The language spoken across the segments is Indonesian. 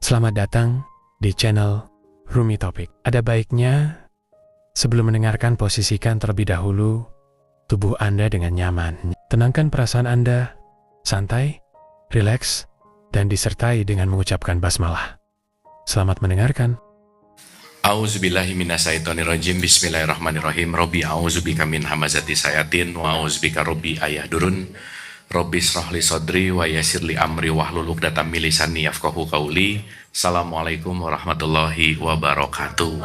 Selamat datang di channel Rumi Topik. Ada baiknya sebelum mendengarkan posisikan terlebih dahulu tubuh Anda dengan nyaman. Tenangkan perasaan Anda, santai, rileks, dan disertai dengan mengucapkan basmalah. Selamat mendengarkan. A'udzubillahi minasyaitonirrajim. Bismillahirrahmanirrahim. Robbi a'udzubika min hamazati sayatin wa a'udzubika robbi ayahdurun. Robbi shrahli sodri wa yassirli amri wahlul 'uqdatam min lisani yafqahu qauli. Assalamualaikum warahmatullahi wabarakatuh.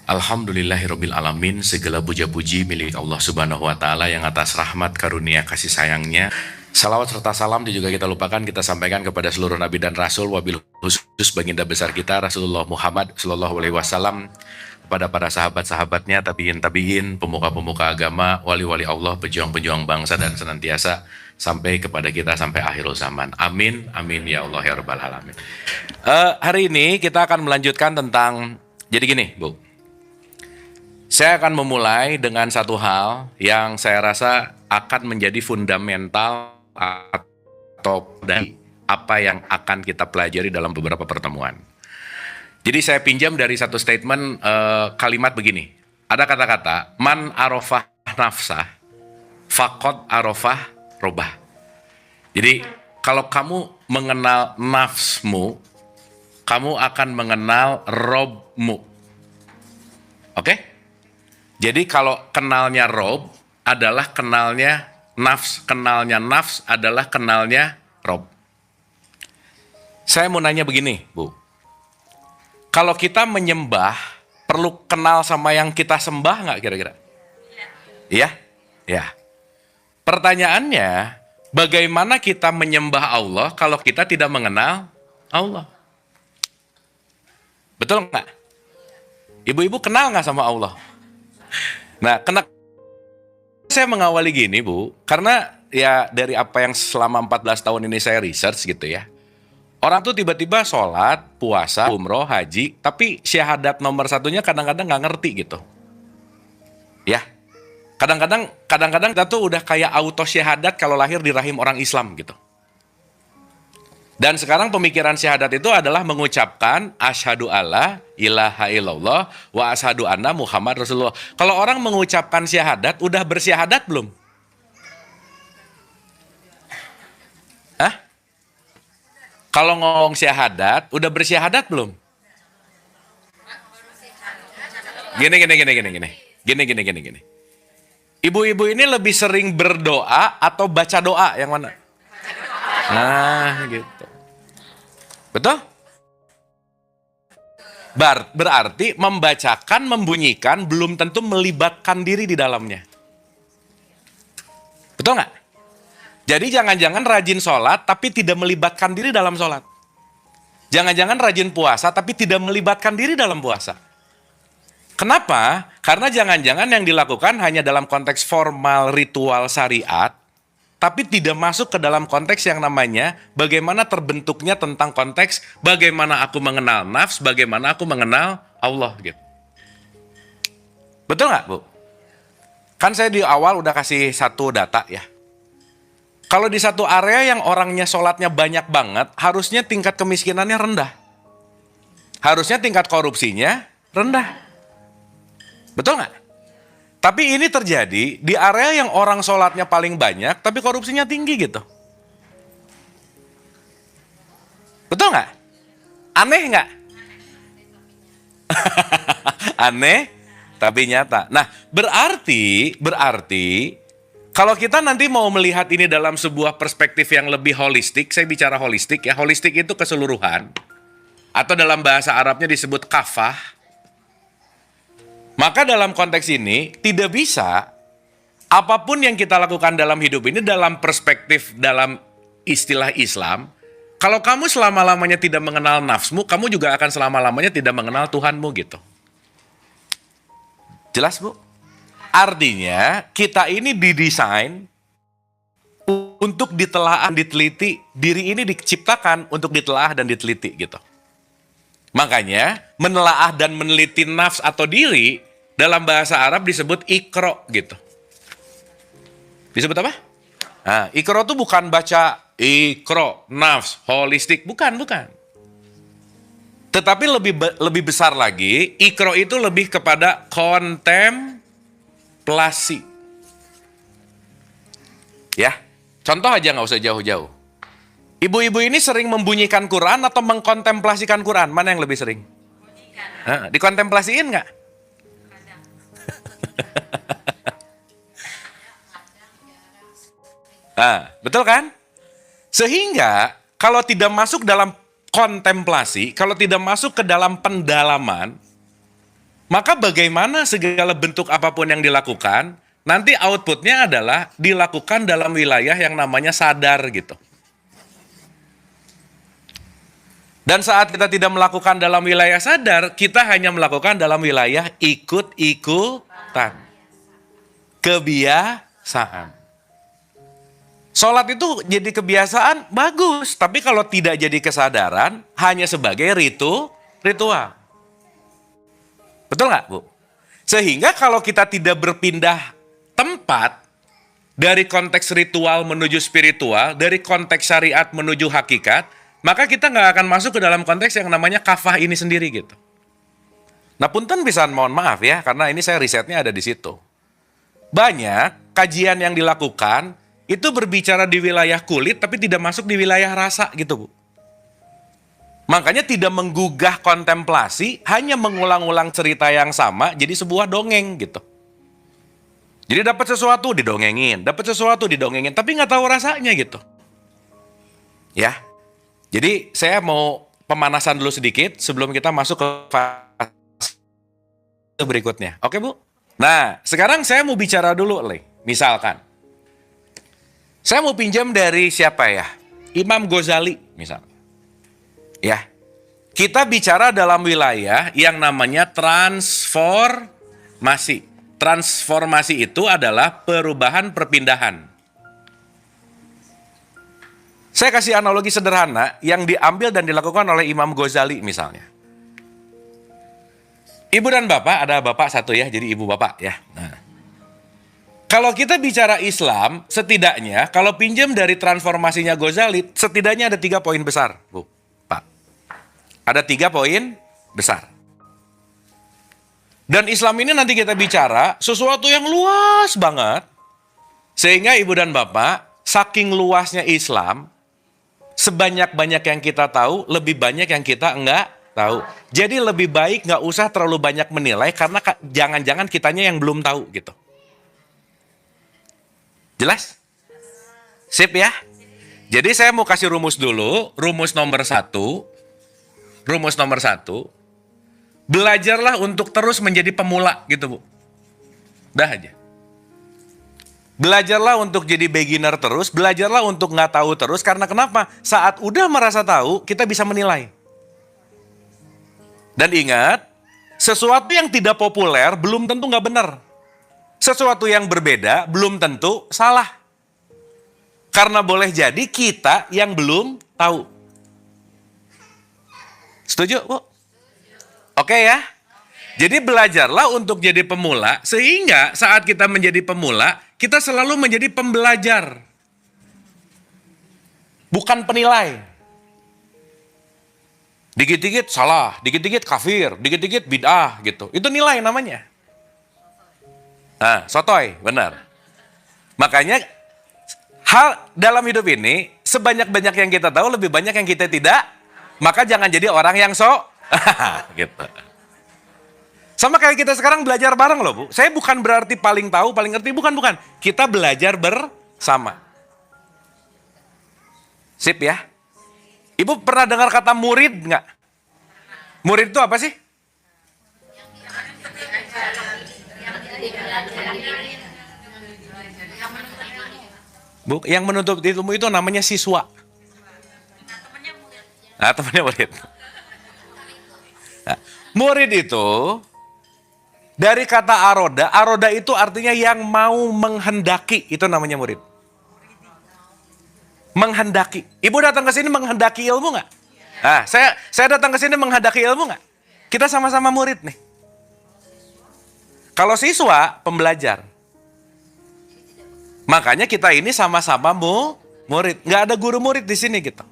Alhamdulillahirabbil alamin. Segala puja-puji milik Allah Subhanahu wa taala yang atas rahmat karunia kasih sayangnya. Salawat serta salam juga kita lupakan, kita sampaikan kepada seluruh nabi dan rasul, wabil khusus baginda besar kita Rasulullah Muhammad sallallahu alaihi wasallam, kepada para sahabat-sahabatnya, tabi'in, pemuka-pemuka agama, wali-wali Allah, pejuang-pejuang bangsa dan senantiasa sampai kepada kita sampai akhirul zaman. Amin, amin ya Allah ya rabbal alamin. Hari ini kita akan melanjutkan tentang, jadi gini Bu, saya akan memulai dengan satu hal yang saya rasa akan menjadi fundamental atau dari apa yang akan kita pelajari dalam beberapa pertemuan. Jadi saya pinjam dari satu statement kalimat begini. Ada kata-kata, man arafah nafsah, faqad arafah robah. Jadi kalau kamu mengenal nafsmu, kamu akan mengenal robmu. Oke? Jadi kalau kenalnya rob adalah kenalnya nafs adalah kenalnya rob. Saya mau nanya begini, Bu. Kalau kita menyembah, perlu kenal sama yang kita sembah nggak kira-kira? Iya? Ya. Pertanyaannya, bagaimana kita menyembah Allah kalau kita tidak mengenal Allah? Betul nggak? Ibu-ibu kenal nggak sama Allah? Nah, saya mengawali gini, Bu, karena ya dari apa yang selama 14 tahun ini saya research gitu ya. Orang tuh tiba-tiba sholat, puasa, umroh, haji, tapi syahadat nomor satunya kadang-kadang nggak ngerti gitu. Ya, kadang-kadang kita tuh udah kayak auto syahadat kalau lahir di rahim orang Islam gitu. Dan sekarang pemikiran syahadat itu adalah mengucapkan asyhadu alla ilaha illallah wa asyhadu anna Muhammad Rasulullah. Kalau orang mengucapkan syahadat, udah bersyahadat belum? Hah? Kalau ngomong syahadat, udah bersyahadat belum? Gini. Ibu-ibu ini lebih sering berdoa atau baca doa yang mana? Nah, gitu. Betul? Berarti membacakan, membunyikan belum tentu melibatkan diri di dalamnya. Betul nggak? Jadi jangan-jangan rajin sholat tapi tidak melibatkan diri dalam sholat. Jangan-jangan rajin puasa tapi tidak melibatkan diri dalam puasa. Kenapa? Karena jangan-jangan yang dilakukan hanya dalam konteks formal ritual syariat, tapi tidak masuk ke dalam konteks yang namanya bagaimana terbentuknya tentang konteks bagaimana aku mengenal nafs, bagaimana aku mengenal Allah gitu. Betul nggak, Bu? Kan saya di awal udah kasih satu data ya. Kalau di satu area yang orangnya sholatnya banyak banget, harusnya tingkat kemiskinannya rendah. Harusnya tingkat korupsinya rendah. Betul nggak? Tapi ini terjadi di area yang orang sholatnya paling banyak, tapi korupsinya tinggi gitu. Betul nggak? Aneh nggak? Aneh, tapi nyata. Nah, berarti kalau kita nanti mau melihat ini dalam sebuah perspektif yang lebih holistik, saya bicara holistik ya, holistik itu keseluruhan, atau dalam bahasa Arabnya disebut kafah. Maka dalam konteks ini, tidak bisa apapun yang kita lakukan dalam hidup ini dalam perspektif, dalam istilah Islam, kalau kamu selama-lamanya tidak mengenal nafsmu, kamu juga akan selama-lamanya tidak mengenal Tuhanmu gitu. Jelas, Bu? Artinya, kita ini didesain untuk ditelaah dan diteliti, diri ini diciptakan untuk ditelaah dan diteliti gitu. Makanya, menelaah dan meneliti nafs atau diri, dalam bahasa Arab disebut ikro gitu. Disebut apa? Nah, ikro itu bukan baca ikro, nafs, holistik. Bukan. Tetapi lebih besar lagi, ikro itu lebih kepada kontemplasi. Ya, contoh aja nggak usah jauh-jauh. Ibu-ibu ini sering membunyikan Quran atau mengkontemplasikan Quran? Mana yang lebih sering? Dikontemplasiin nggak? Betul kan? Sehingga kalau tidak masuk dalam kontemplasi, kalau tidak masuk ke dalam pendalaman, maka bagaimana segala bentuk apapun yang dilakukan, nanti outputnya adalah dilakukan dalam wilayah yang namanya sadar gitu. Dan saat kita tidak melakukan dalam wilayah sadar, kita hanya melakukan dalam wilayah ikut-ikutan. Kebiasaan. Sholat itu jadi kebiasaan, bagus. Tapi kalau tidak jadi kesadaran, hanya sebagai ritual. Betul nggak, Bu? Sehingga kalau kita tidak berpindah tempat, dari konteks ritual menuju spiritual, dari konteks syariat menuju hakikat, maka kita nggak akan masuk ke dalam konteks yang namanya kafah ini sendiri gitu. Nah, punten pisan, mohon maaf ya, karena ini saya risetnya ada di situ. Banyak kajian yang dilakukan, itu berbicara di wilayah kulit tapi tidak masuk di wilayah rasa gitu, Bu. Makanya tidak menggugah kontemplasi, hanya mengulang-ulang cerita yang sama jadi sebuah dongeng gitu. Jadi dapat sesuatu didongengin, tapi nggak tahu rasanya gitu. Ya. Jadi saya mau pemanasan dulu sedikit sebelum kita masuk ke fase berikutnya. Oke, Bu? Nah, sekarang saya mau bicara dulu, misalkan saya mau pinjam dari siapa ya? Imam Ghazali misalnya. Ya. Kita bicara dalam wilayah yang namanya transformasi. Transformasi itu adalah perubahan perpindahan. Saya kasih analogi sederhana yang diambil dan dilakukan oleh Imam Ghazali misalnya. Ibu dan bapak, ada bapak satu ya, jadi ibu bapak ya. Nah. Kalau kita bicara Islam, setidaknya kalau pinjam dari transformasinya Ghazali, setidaknya ada 3 poin besar, Bu, Pak. Ada 3 poin besar. Dan Islam ini nanti kita bicara sesuatu yang luas banget. Sehingga ibu dan bapak, saking luasnya Islam, sebanyak-banyak yang kita tahu, lebih banyak yang kita enggak tahu. Jadi lebih baik nggak usah terlalu banyak menilai, karena jangan-jangan kitanya yang belum tahu gitu. Jelas? Sip ya? Jadi saya mau kasih rumus dulu. Rumus nomor 1. Belajarlah untuk terus menjadi pemula gitu, Bu. Dah aja. Belajarlah untuk jadi beginner terus. Belajarlah untuk nggak tahu terus. Karena kenapa? Saat udah merasa tahu, kita bisa menilai. Dan ingat, sesuatu yang tidak populer belum tentu nggak benar. Sesuatu yang berbeda belum tentu salah. Karena boleh jadi kita yang belum tahu. Setuju, Bu? Oke ya? Jadi belajarlah untuk jadi pemula, sehingga saat kita menjadi pemula, kita selalu menjadi pembelajar. Bukan penilai. Dikit-dikit salah, dikit-dikit kafir, dikit-dikit bid'ah gitu. Itu nilai namanya. Nah, sotoy, benar. Makanya hal dalam hidup ini, sebanyak-banyak yang kita tahu, lebih banyak yang kita tidak. Maka jangan jadi orang yang sok. Gitu. Sama kayak kita sekarang belajar bareng loh, Bu. Saya bukan berarti paling tahu, paling ngerti, bukan. Kita belajar bersama. Sip ya. Ibu pernah dengar kata murid nggak? Murid itu apa sih? Bu, yang menuntut ilmu itu namanya siswa. Nah, temannya murid. Nah, murid itu dari kata aroda. Aroda itu artinya yang mau menghendaki. Itu namanya murid. Menghendaki. Ibu datang ke sini menghendaki ilmu nggak? Nah, saya datang ke sini menghendaki ilmu nggak? Kita sama-sama murid nih. Kalau siswa, pembelajar. Makanya kita ini sama-sama murid. Nggak ada guru murid di sini gitu.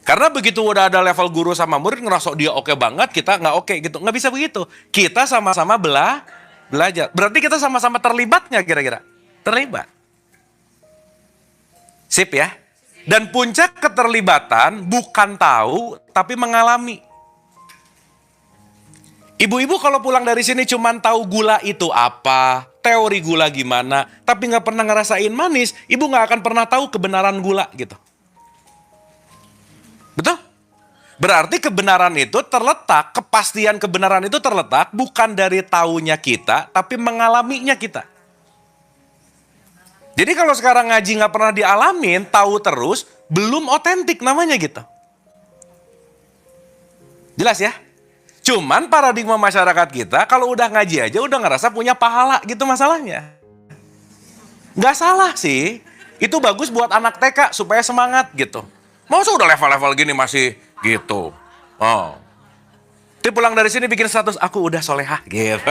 Karena begitu udah ada level guru sama murid, ngerasa dia oke banget, kita nggak oke gitu. Nggak bisa begitu. Kita sama-sama belajar. Berarti kita sama-sama terlibatnya kira-kira. Terlibat. Sip ya. Dan puncak keterlibatan bukan tahu, tapi mengalami. Ibu-ibu kalau pulang dari sini cuman tahu gula itu apa, teori gula gimana, tapi nggak pernah ngerasain manis, ibu nggak akan pernah tahu kebenaran gula gitu. Betul? Berarti kebenaran itu terletak, kepastian kebenaran itu terletak bukan dari taunya kita, tapi mengalaminya kita. Jadi kalau sekarang ngaji nggak pernah dialamin, tahu terus, belum otentik namanya gitu. Jelas ya? Cuman paradigma masyarakat kita, kalau udah ngaji aja udah ngerasa punya pahala gitu masalahnya. Nggak salah sih, itu bagus buat anak TK supaya semangat gitu. Masa udah level-level gini masih gitu. Oh. Dia pulang dari sini bikin status, aku udah solehah gitu.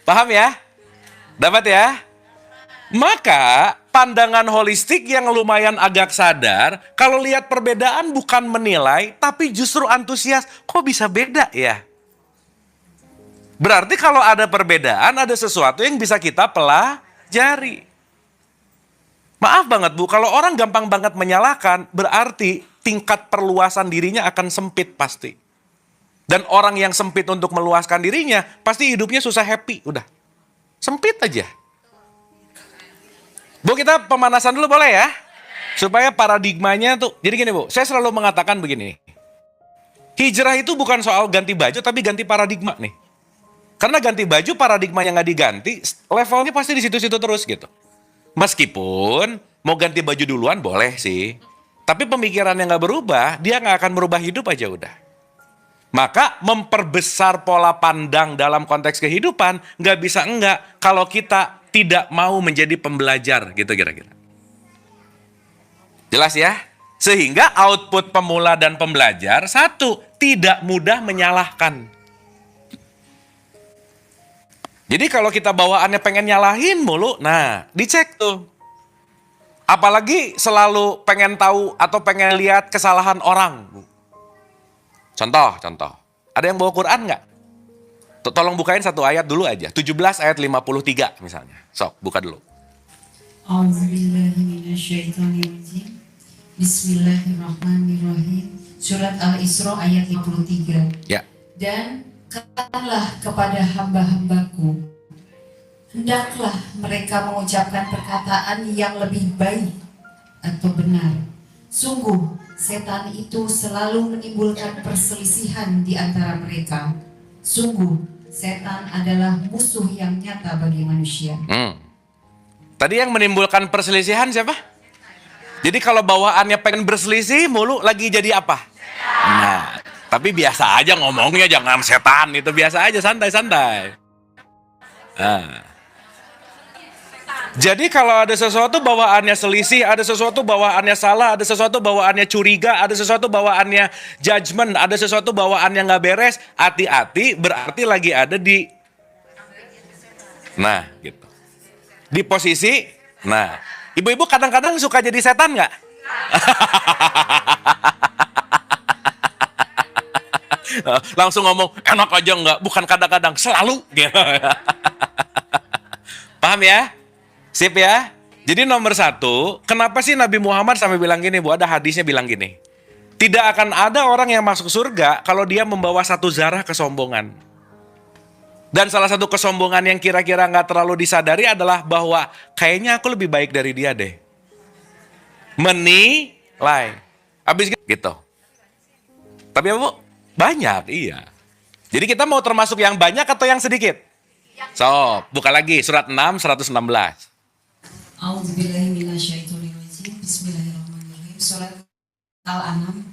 Paham ya? Dapat ya? Maka pandangan holistik yang lumayan agak sadar, kalau lihat perbedaan bukan menilai, tapi justru antusias. Kok bisa beda ya? Berarti kalau ada perbedaan, ada sesuatu yang bisa kita pelajari. Maaf banget Bu, kalau orang gampang banget menyalahkan, berarti tingkat perluasan dirinya akan sempit pasti. Dan orang yang sempit untuk meluaskan dirinya, pasti hidupnya susah happy, udah. Sempit aja. Bu, kita pemanasan dulu boleh ya? Supaya paradigmanya tuh, jadi gini Bu, saya selalu mengatakan begini. Hijrah itu bukan soal ganti baju, tapi ganti paradigma nih. Karena ganti baju, paradigma yang nggak diganti, levelnya pasti di situ-situ terus gitu. Meskipun mau ganti baju duluan boleh sih. Tapi pemikiran yang nggak berubah, dia nggak akan merubah hidup aja udah. Maka memperbesar pola pandang dalam konteks kehidupan, nggak bisa enggak kalau kita tidak mau menjadi pembelajar gitu kira-kira. Jelas ya? Sehingga output pemula dan pembelajar, satu, tidak mudah menyalahkan. Jadi kalau kita bawaannya pengen nyalahin mulu, nah dicek tuh. Apalagi selalu pengen tahu atau pengen lihat kesalahan orang. Contoh. Ada yang bawa Quran nggak? Tolong bukain satu ayat dulu aja. 17 ayat 53 misalnya. Sok, buka dulu. A'udzubillahiminasyaitonirrajim. Bismillahirrahmanirrahim. Surat Al-Isra ayat 53. Ya. Dan katakanlah kepada hamba-hambaku, hendaklah mereka mengucapkan perkataan yang lebih baik atau benar. Sungguh, setan itu selalu menimbulkan perselisihan di antara mereka. Sungguh, setan adalah musuh yang nyata bagi manusia. Tadi yang menimbulkan perselisihan siapa? Jadi kalau bawaannya pengen berselisih mulu lagi jadi apa? Nah, tapi biasa aja ngomongnya, jangan setan, itu biasa aja, santai-santai. Nah. Jadi kalau ada sesuatu bawaannya selisih, ada sesuatu bawaannya salah, ada sesuatu bawaannya curiga, ada sesuatu bawaannya judgment, ada sesuatu bawaannya nggak beres, hati-hati, berarti lagi ada di, nah gitu, di posisi, nah, ibu-ibu kadang-kadang suka jadi setan nggak? Langsung ngomong, enak aja nggak? Bukan kadang-kadang, selalu. Paham ya? Sip ya? Jadi nomor satu, kenapa sih Nabi Muhammad sampai bilang gini Bu? Ada hadisnya bilang gini. Tidak akan ada orang yang masuk surga kalau dia membawa satu zarah kesombongan. Dan salah satu kesombongan yang kira-kira nggak terlalu disadari adalah bahwa kayaknya aku lebih baik dari dia deh. Menilai. Habis gitu. Tapi ya Bu, banyak, iya. Jadi kita mau termasuk yang banyak atau yang sedikit? So, buka lagi surat 6, 116. A'udzubillahiminasyaitonirrajim. Bismillahirrahmanirrahim. Surat Al-An'am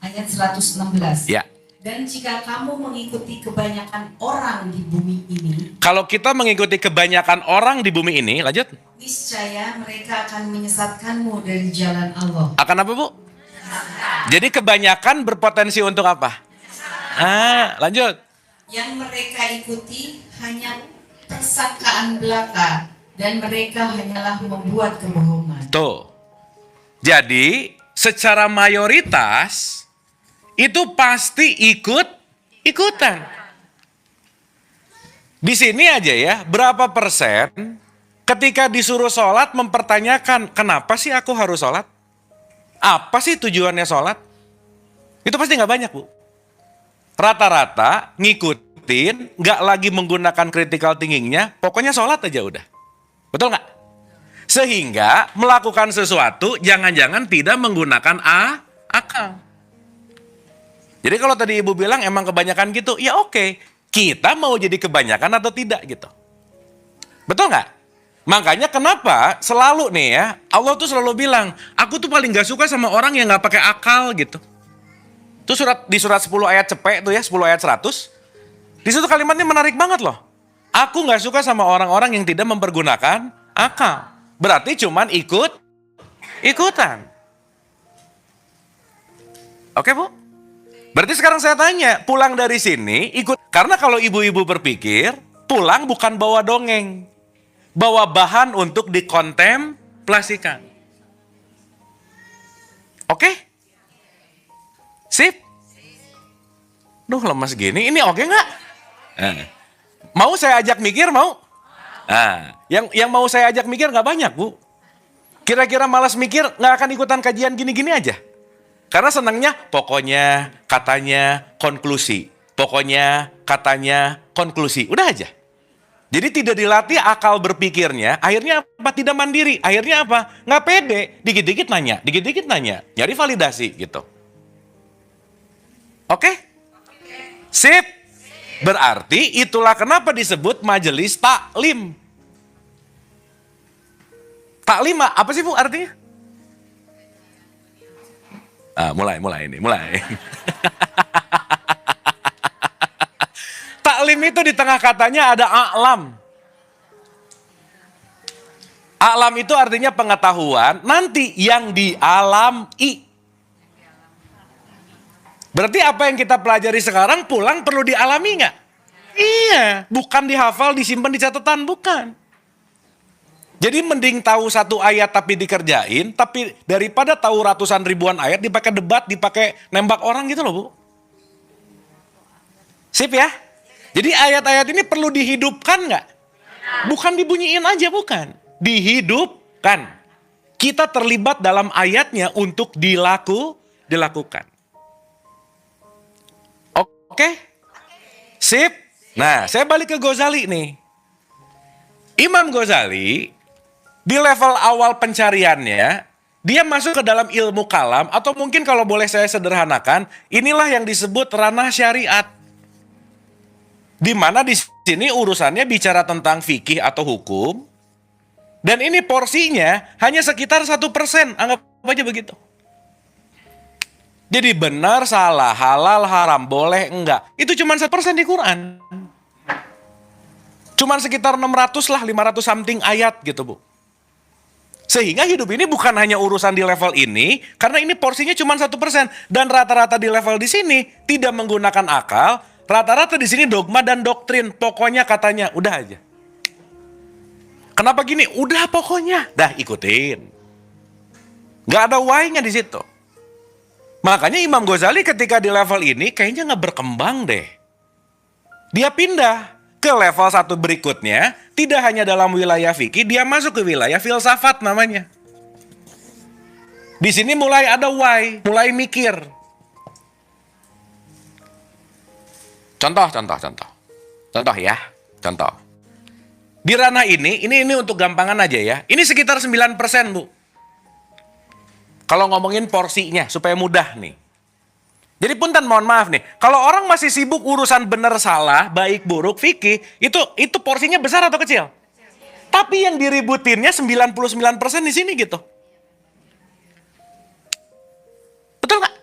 ayat 116. Ya. Dan jika kamu mengikuti kebanyakan orang di bumi ini, Kalau kita mengikuti kebanyakan orang di bumi ini, lanjut. niscaya mereka akan menyesatkanmu dari jalan Allah. Akan apa Bu? Jadi kebanyakan berpotensi untuk apa? Lanjut. Yang mereka ikuti hanya persangkaan belaka, dan mereka hanyalah membuat kebohongan. Tuh. Jadi, secara mayoritas itu pasti ikutan. Di sini aja ya, berapa persen ketika disuruh sholat mempertanyakan, kenapa sih aku harus sholat? Apa sih tujuannya sholat? Itu pasti nggak banyak, Bu. Rata-rata ngikutin, nggak lagi menggunakan critical thinking-nya, pokoknya sholat aja udah. Betul nggak? Sehingga melakukan sesuatu jangan-jangan tidak menggunakan akal. Jadi kalau tadi Ibu bilang emang kebanyakan gitu, ya oke. Kita mau jadi kebanyakan atau tidak gitu. Betul nggak? Makanya kenapa selalu nih ya, Allah tuh selalu bilang, aku tuh paling gak suka sama orang yang gak pakai akal gitu. Itu di surat 10 ayat cepek tuh ya, 10 ayat 100. Di situ kalimatnya menarik banget loh. Aku gak suka sama orang-orang yang tidak mempergunakan akal. Berarti cuman ikutan. Oke, Bu? Berarti sekarang saya tanya, pulang dari sini ikut. Karena kalau ibu-ibu berpikir, pulang bukan bawa dongeng. Bawa bahan untuk dikontemplasikan. Oke? Sip? Duh, lemas gini. Ini oke nggak? Mau saya ajak mikir, mau? Yang mau saya ajak mikir nggak banyak, Bu. Kira-kira malas mikir, nggak akan ikutan kajian gini-gini aja. Karena senangnya, pokoknya, katanya, konklusi. Pokoknya, katanya, konklusi. Udah aja. Jadi tidak dilatih akal berpikirnya, akhirnya apa? Tidak mandiri. Akhirnya apa? Nggak pede. Dikit-dikit nanya. Nyari validasi gitu. Oke? Sip? Berarti itulah kenapa disebut majelis taklim. Taklim apa sih, Bu, artinya? Mulai. Taklim itu di tengah katanya ada a'lam. A'lam itu artinya pengetahuan, nanti yang dialami. Berarti apa yang kita pelajari sekarang pulang perlu dialami nggak? Iya, bukan dihafal, disimpan di catatan, bukan. Jadi mending tahu satu ayat tapi dikerjain, tapi daripada tahu ratusan ribuan ayat dipakai debat, dipakai nembak orang gitu loh, Bu. Sip ya? Jadi ayat-ayat ini perlu dihidupkan nggak? Bukan dibunyiin aja, bukan. Dihidupkan. Kita terlibat dalam ayatnya untuk dilakukan. Oke? Sip? Nah, saya balik ke Ghazali nih. Imam Ghazali, di level awal pencariannya, dia masuk ke dalam ilmu kalam, atau mungkin kalau boleh saya sederhanakan, inilah yang disebut ranah syariat. Di mana di sini urusannya bicara tentang fikih atau hukum, dan ini porsinya hanya sekitar 1%, anggap aja begitu. Jadi benar, salah, halal, haram, boleh, enggak, itu cuma 1% di Quran. Cuman sekitar 600 lah, 500 something ayat gitu, Bu. Sehingga hidup ini bukan hanya urusan di level ini, karena ini porsinya cuma 1%. Dan rata-rata di level di sini tidak menggunakan akal, rata-rata di sini dogma dan doktrin. Pokoknya katanya, udah aja. Kenapa gini? Udah pokoknya. Dah ikutin. Gak ada why-nya di situ. Makanya Imam Ghazali ketika di level ini kayaknya gak berkembang deh. Dia pindah ke level satu berikutnya, tidak hanya dalam wilayah fikih, dia masuk ke wilayah filsafat namanya. Di sini mulai ada why, mulai mikir. Contoh ya, contoh. Di ranah ini untuk gampangan aja ya, ini sekitar 9%, Bu. Kalau ngomongin porsinya, supaya mudah nih. Jadi punten mohon maaf nih, kalau orang masih sibuk urusan benar salah, baik buruk, fikih, itu porsinya besar atau kecil? Tapi yang diributinnya 99% di sini gitu. Betul nggak?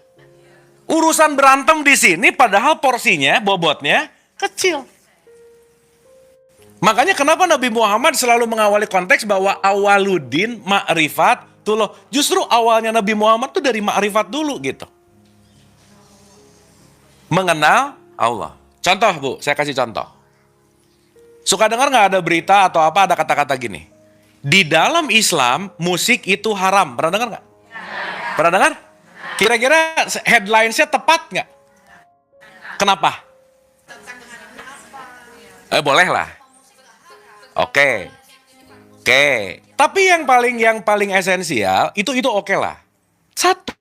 Urusan berantem di sini padahal porsinya, bobotnya kecil. Makanya kenapa Nabi Muhammad selalu mengawali konteks bahwa awaludin ma'rifat tuh loh. Justru awalnya Nabi Muhammad tuh dari ma'rifat dulu gitu. Mengenal Allah. Contoh, Bu, saya kasih contoh. Suka dengar nggak ada berita atau apa ada kata-kata gini? Di dalam Islam musik itu haram. Pernah dengar nggak? Pernah dengar? Kira-kira headline-nya tepat nggak? Kenapa? Boleh lah. Oke. Tapi yang paling esensial itu oke lah. Satu.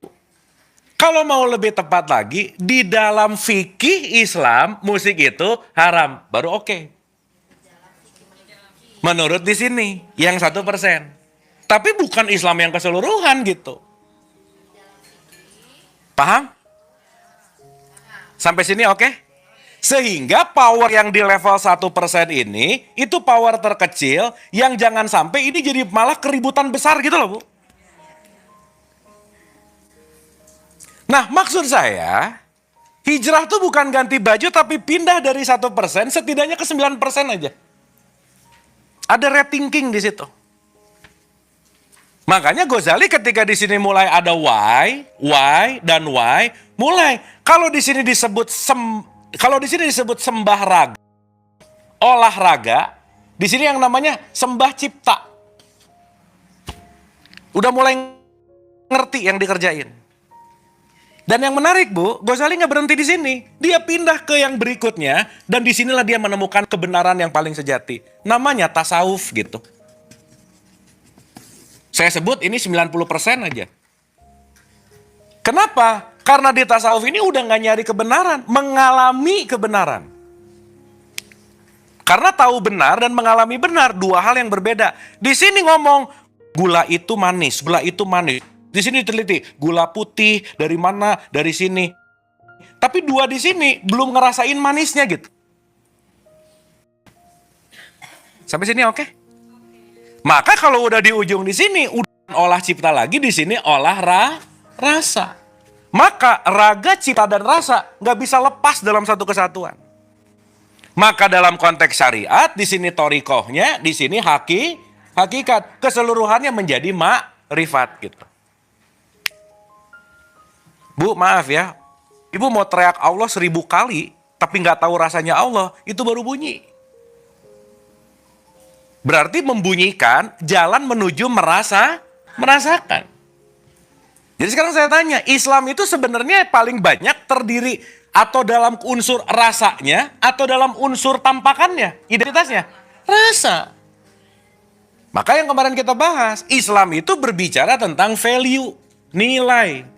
Kalau mau lebih tepat lagi, di dalam fikih Islam musik itu haram. Baru oke. Menurut di sini yang 1%. Tapi bukan Islam yang keseluruhan gitu. Paham? Sampai sini oke? Sehingga power yang di level 1% ini, itu power terkecil yang jangan sampai ini jadi malah keributan besar gitu loh, Bu. Nah, maksud saya, hijrah tuh bukan ganti baju tapi pindah dari 1% setidaknya ke 9% aja. Ada rethinking di situ. Makanya Ghazali ketika di sini mulai ada why, dan why, mulai kalau di sini disebut sembah raga, olahraga, di sini yang namanya sembah cipta. Udah mulai ngerti yang dikerjain. Dan yang menarik, Bu, Ghazali nggak berhenti di sini. Dia pindah ke yang berikutnya dan disinilah dia menemukan kebenaran yang paling sejati. Namanya tasawuf gitu. Saya sebut ini 90% aja. Kenapa? Karena di tasawuf ini udah nggak nyari kebenaran, mengalami kebenaran. Karena tahu benar dan mengalami benar, dua hal yang berbeda. Di sini ngomong gula itu manis, gula itu manis. Di sini diteliti, gula putih dari mana? Dari sini. Tapi dua di sini belum ngerasain manisnya gitu. Sampai sini oke? Maka kalau udah di ujung di sini, udah olah cipta lagi, di sini olah rasa. Maka raga, cipta, dan rasa nggak bisa lepas dalam satu kesatuan. Maka dalam konteks syariat, di sini torikohnya, di sini hakikat. Keseluruhannya menjadi makrifat gitu. Bu, maaf ya. Ibu mau teriak Allah 1000 kali, tapi nggak tahu rasanya Allah, itu baru bunyi. Berarti membunyikan jalan menuju merasakan. Jadi sekarang saya tanya, Islam itu sebenarnya paling banyak terdiri atau dalam unsur rasanya, atau dalam unsur tampakannya, identitasnya? Rasa. Maka yang kemarin kita bahas, Islam itu berbicara tentang value, nilai.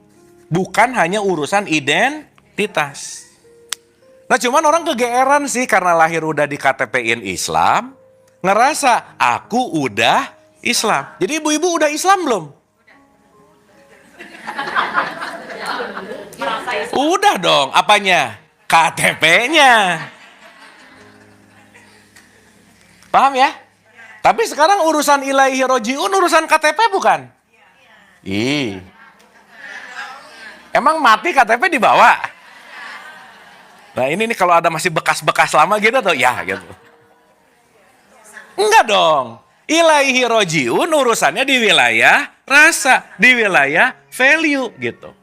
Bukan hanya urusan identitas. Nah cuman orang kegeeran sih karena lahir udah di KTP-in Islam, ngerasa aku udah Islam. Jadi ibu-ibu udah Islam belum? Udah dong, apanya? KTP-nya. Paham ya? Tapi sekarang urusan ilaihi rojiun, urusan KTP bukan? Emang mati KTP dibawa? Nah ini nih kalau ada masih bekas-bekas lama gitu tuh, ya gitu. Enggak dong. Ilaihi rojiun urusannya di wilayah rasa, di wilayah value gitu.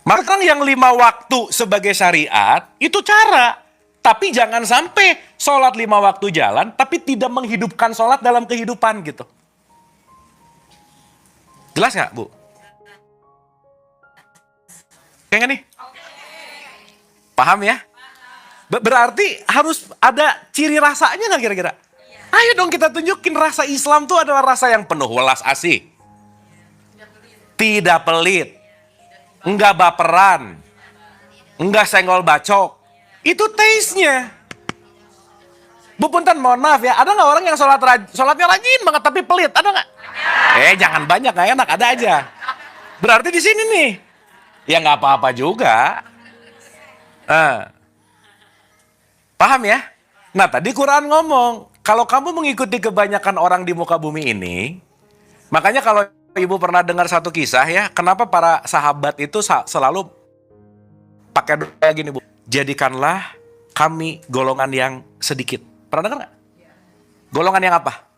Maka yang 5 waktu sebagai syariat itu cara. Tapi jangan sampai sholat 5 waktu jalan, tapi tidak menghidupkan sholat dalam kehidupan gitu. Jelas nggak, Bu? Oke nggak nih? Paham ya? Berarti harus ada ciri rasanya nggak kira-kira? Ayo dong kita tunjukin rasa Islam itu adalah rasa yang penuh welas asih. Tidak pelit. Enggak baperan. Enggak senggol bacok. Itu taste-nya. Bu punten, mohon maaf ya. Ada nggak orang yang sholatnya rajin banget tapi pelit? Ada nggak? Jangan banyak, nggak enak, ada aja. Berarti di sini nih, ya nggak apa-apa juga. Paham ya? Nah tadi Quran ngomong, kalau kamu mengikuti kebanyakan orang di muka bumi ini, makanya kalau ibu pernah dengar satu kisah ya, kenapa para sahabat itu selalu pakai doa gini, Bu. Jadikanlah kami golongan yang sedikit. Pernah dengar nggak? Golongan yang apa?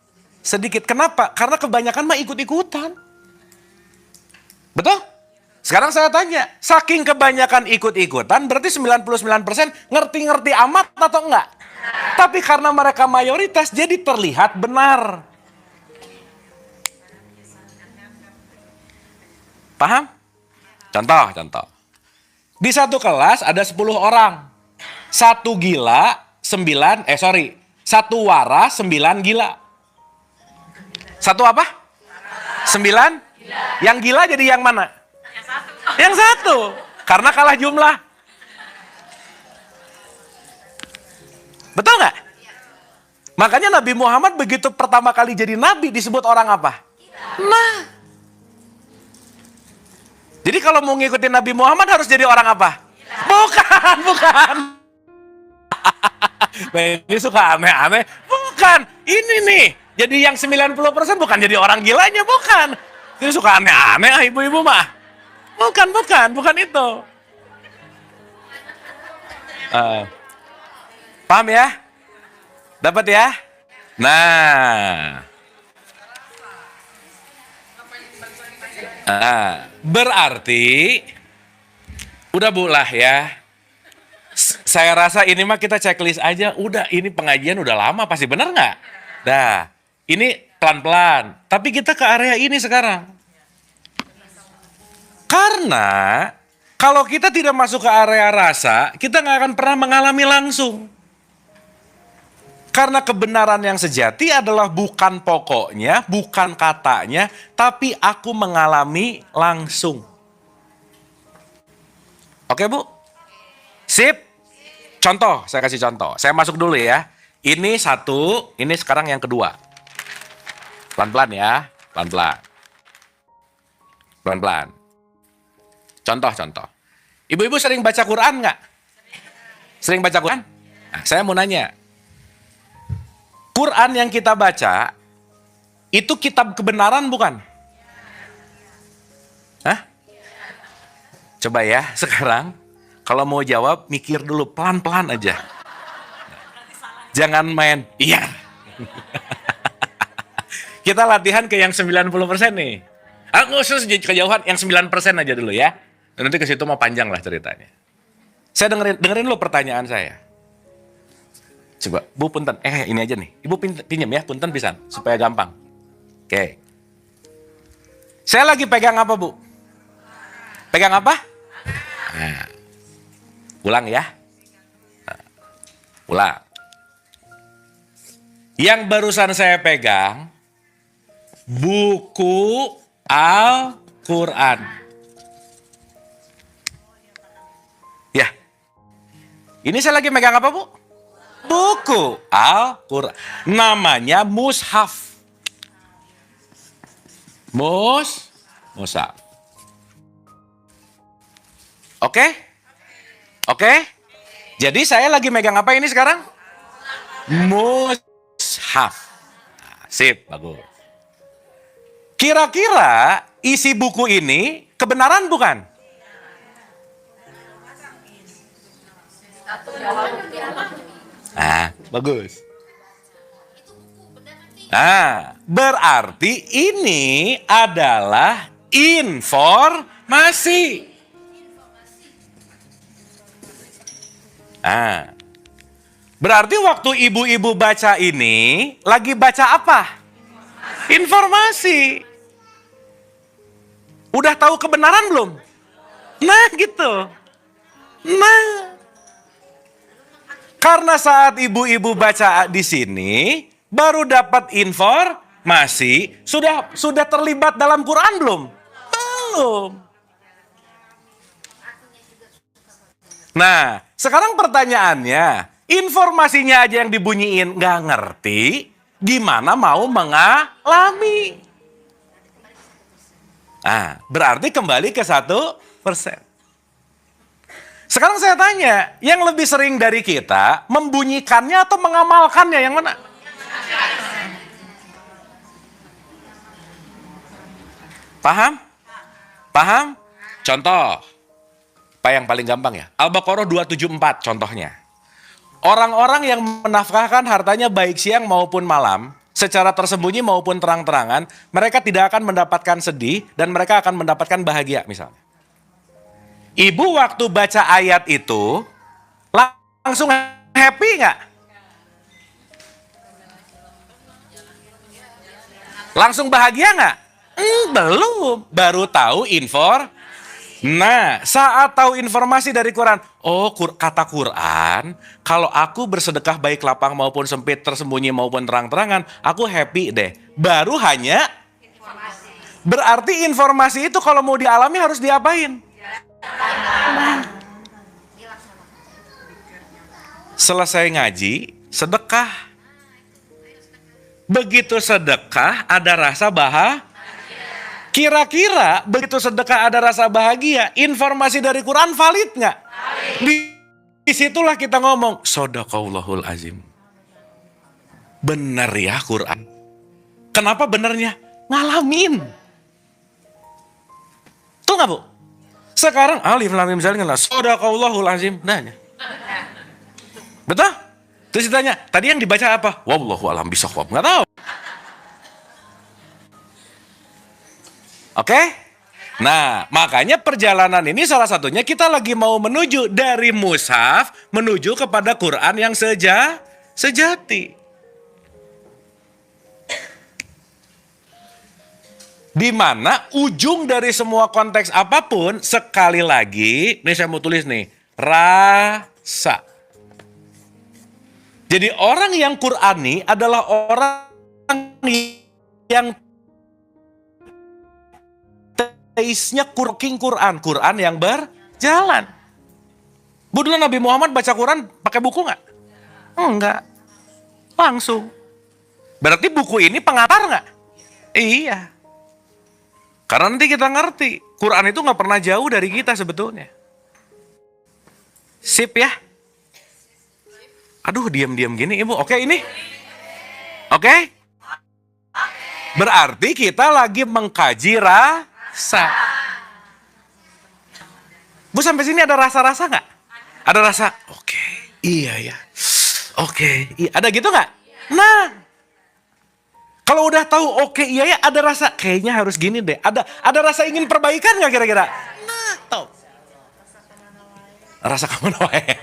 Sedikit. Kenapa? Karena kebanyakan mah ikut-ikutan. Betul? Sekarang saya tanya, saking kebanyakan ikut-ikutan, berarti 99% ngerti-ngerti amat atau enggak? Tapi karena mereka mayoritas, jadi terlihat benar. Paham? Contoh. Di satu kelas ada 10 orang. Satu waras, 9 gila. Satu apa? 9? Yang gila jadi yang mana? Yang satu. Karena kalah jumlah. Betul nggak? Makanya Nabi Muhammad begitu pertama kali jadi nabi disebut orang apa? Nah. Jadi kalau mau ngikutin Nabi Muhammad harus jadi orang apa? Bukan. Ini suka aneh-aneh. Bukan. Ini nih. Jadi yang 90% bukan jadi orang gilanya, bukan. Ini suka aneh-aneh ibu-ibu mah. Bukan itu. Paham ya? Dapat ya? Nah. Berarti udah bulah ya. Saya rasa ini mah kita checklist aja. Udah, ini pengajian udah lama, pasti bener nggak? Dah, ini pelan-pelan. Tapi kita ke area ini sekarang. Karena kalau kita tidak masuk ke area rasa, kita nggak akan pernah mengalami langsung. Karena kebenaran yang sejati adalah bukan pokoknya, bukan katanya, tapi aku mengalami langsung. Oke Bu? Sip? Contoh, saya kasih contoh. Saya masuk dulu ya. Ini satu, ini sekarang yang kedua. Pelan-pelan ya, pelan-pelan. Pelan-pelan. Contoh. Ibu-ibu sering baca Quran nggak? Sering baca Quran? Nah, saya mau nanya. Quran yang kita baca, itu kitab kebenaran bukan? Hah? Coba ya, sekarang kalau mau jawab, mikir dulu pelan-pelan aja. Jangan main, iya. Kita latihan ke yang 90% nih. Nggak usah kejauhan, yang 9% aja dulu ya. Dan nanti ke situ mau panjang lah ceritanya. Saya dengerin dulu pertanyaan saya. Coba, Bu punten, ini aja nih. Ibu pinjam ya, punten pisan, supaya gampang. Oke. Saya lagi pegang apa, Bu? Pegang apa? Nah, ulang ya. Nah, ulang. Yang barusan saya pegang, buku Al-Quran. Ya. Ini saya lagi megang apa, Bu? Buku Al-Quran. Namanya mushaf. Mushaf. Oke? Jadi saya lagi megang apa ini sekarang? Mushaf. Nah, sip, bagus. Kira-kira isi buku ini kebenaran bukan? Nah, bagus. Nah, berarti ini adalah informasi. Nah, berarti waktu ibu-ibu baca ini, lagi baca apa? Informasi. Udah tahu kebenaran belum? Nah, gitu. Nah. Karena saat ibu-ibu baca di sini, baru dapat informasi, sudah terlibat dalam Quran belum? Belum. Nah, sekarang pertanyaannya, informasinya aja yang dibunyiin nggak ngerti, gimana mau mengalami? Nah, berarti kembali ke 1%. Sekarang saya tanya, yang lebih sering dari kita membunyikannya atau mengamalkannya, yang mana? Paham? Contoh, apa yang paling gampang ya? Al-Baqarah 274 contohnya. Orang-orang yang menafkahkan hartanya baik siang maupun malam, secara tersembunyi maupun terang-terangan, mereka tidak akan mendapatkan sedih dan mereka akan mendapatkan bahagia misalnya. Ibu waktu baca ayat itu langsung happy nggak? Langsung bahagia nggak? Belum, baru tahu Nah, saat tahu informasi dari Quran, oh kata Quran, kalau aku bersedekah baik lapang maupun sempit, tersembunyi maupun terang-terangan, aku happy deh. Baru hanya berarti informasi itu kalau mau dialami harus diapain? Selesai ngaji, sedekah. Begitu sedekah ada rasa bahagia. Kira-kira begitu sedekah ada rasa bahagia, informasi dari Quran valid nggak? Disitulah kita ngomong, Shadaqallahul azim. Benar ya Quran. Kenapa benernya? Ngalamin. Tuh nggak Bu? Sekarang alif lam mim misalnya Shadaqallahul azim. Nanya. Betul? Terus ditanya, tadi yang dibaca apa? Wallahu a'lam bishawab. Nggak tahu. Oke? Nah, makanya perjalanan ini salah satunya kita lagi mau menuju dari mushaf menuju kepada Quran yang sejati. Di mana ujung dari semua konteks apapun, sekali lagi, ini saya mau tulis nih, rasa. Jadi orang yang Qurani adalah orang yang taste-nya Quran yang berjalan. Bu, dulu Nabi Muhammad baca Quran pakai buku nggak? Enggak. Langsung. Berarti buku ini pengantar nggak? Iya. Karena nanti kita ngerti, Quran itu nggak pernah jauh dari kita sebetulnya. Sip ya? Aduh, diam-diam gini Ibu. Oke ini? Oke? Berarti kita lagi mengkaji rasa. Bu, sampai sini ada rasa-rasa nggak? Ada rasa, oke, iya ya. Oke, iya. Ada gitu nggak? Nah, kalau udah tahu oke, iya ya, ada rasa kayaknya harus gini deh. Ada rasa ingin perbaikan nggak kira-kira? Nah, tahu. Rasa kamu namanya.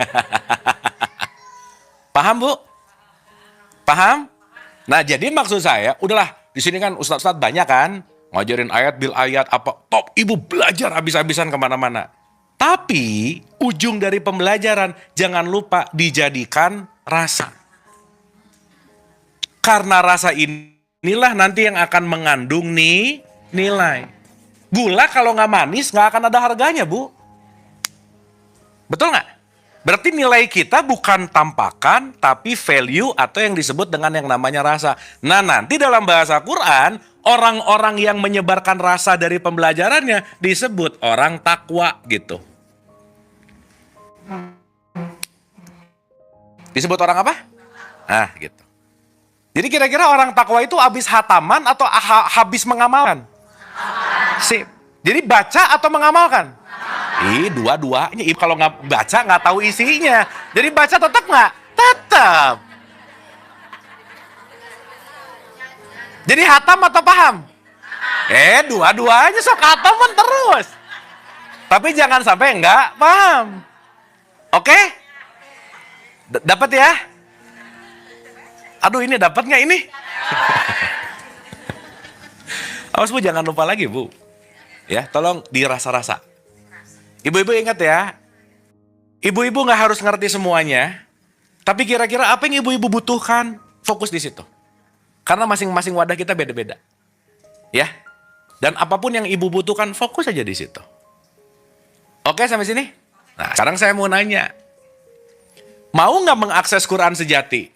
Paham Bu? Paham? Nah, jadi maksud saya, udahlah di sini kan ustadz-ustadz banyak kan, ngajarin ayat bil ayat apa, top. Ibu belajar habis-habisan kemana-mana. Tapi ujung dari pembelajaran jangan lupa dijadikan rasa. Karena rasa inilah nanti yang akan mengandung nih nilai. Gula kalau nggak manis nggak akan ada harganya Bu. Betul nggak? Berarti nilai kita bukan tampakan, tapi value atau yang disebut dengan yang namanya rasa. Nah, nanti dalam bahasa Quran, orang-orang yang menyebarkan rasa dari pembelajarannya disebut orang takwa gitu. Disebut orang apa? Nah, gitu. Jadi kira-kira orang takwa itu habis hataman atau habis mengamalkan? Sip. Jadi baca atau mengamalkan? Dua-duanya. Kalau nggak baca nggak tahu isinya. Jadi baca tetap nggak? Tetap. Jadi hatam atau paham? Dua-duanya sok hataman terus. Tapi jangan sampai nggak paham. Oke? Dapat ya? Aduh, ini dapat nggak ini? Awas Bu, jangan lupa lagi Bu. Ya, tolong dirasa-rasa. Ibu-ibu ingat ya, ibu-ibu nggak harus ngerti semuanya, tapi kira-kira apa yang ibu-ibu butuhkan, fokus di situ. Karena masing-masing wadah kita beda-beda. Ya, dan apapun yang ibu butuhkan, fokus aja di situ. Oke, sampai sini? Nah, sekarang saya mau nanya. Mau nggak mengakses Quran sejati?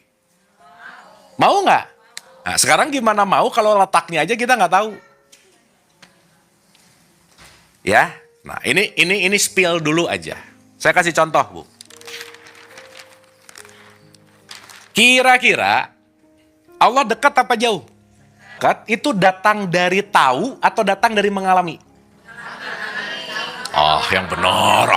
Mau nggak? Nah, sekarang gimana mau kalau letaknya aja kita nggak tahu? Ya, nah ini spill dulu aja. Saya kasih contoh Bu. Kira-kira Allah dekat apa jauh? Dekat itu datang dari tahu atau datang dari mengalami? Oh, yang benar.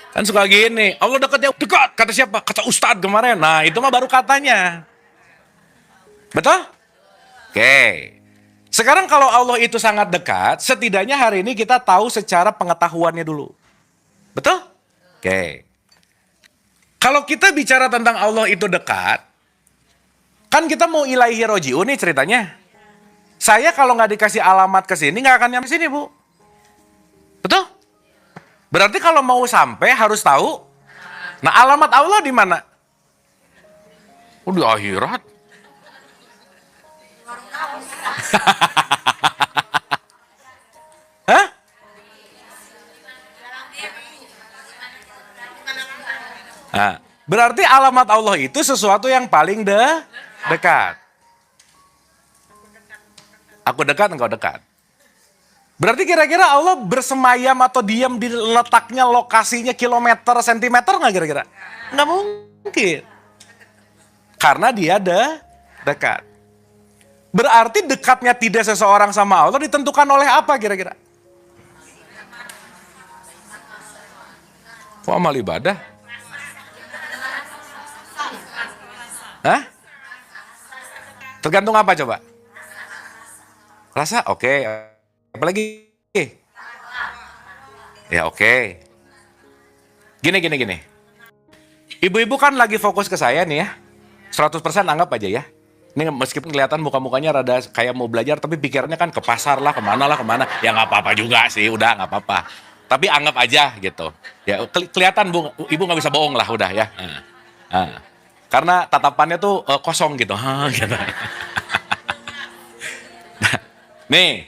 Kan suka gini, Allah dekat, kata siapa? Kata Ustadz kemarin. Nah, itu mah baru katanya. Betul? Oke. Sekarang kalau Allah itu sangat dekat, setidaknya hari ini kita tahu secara pengetahuannya dulu. Betul? Oke. Kalau kita bicara tentang Allah itu dekat, kan kita mau ilaihi roji'un nih ceritanya. Saya kalau nggak dikasih alamat ke sini, nggak akan nyampe sini, Bu. Betul? Berarti kalau mau sampai harus tahu. Nah, alamat Allah di mana? Oh, di akhirat. Hah? Nah, berarti alamat Allah itu sesuatu yang paling dekat. Aku dekat, engkau dekat. Berarti kira-kira Allah bersemayam atau diam di letaknya, lokasinya, kilometer, sentimeter nggak kira-kira? Nggak mungkin. Karena dia dekat. Berarti dekatnya tidak seseorang sama Allah ditentukan oleh apa kira-kira? Kok amal ibadah? Hah? Tergantung apa coba? Rasa? Oke. Apalagi? Ya oke. Gini. Ibu-ibu kan lagi fokus ke saya nih ya. 100% anggap aja ya. Ini meskipun kelihatan muka-mukanya rada kayak mau belajar, tapi pikirannya kan ke pasar lah, kemana. Ya nggak apa-apa juga sih, udah nggak apa-apa. Tapi anggap aja gitu. Ya kelihatan Bu, ibu nggak bisa bohong lah, udah ya. Karena tatapannya tuh kosong gitu. Gitu. Nih,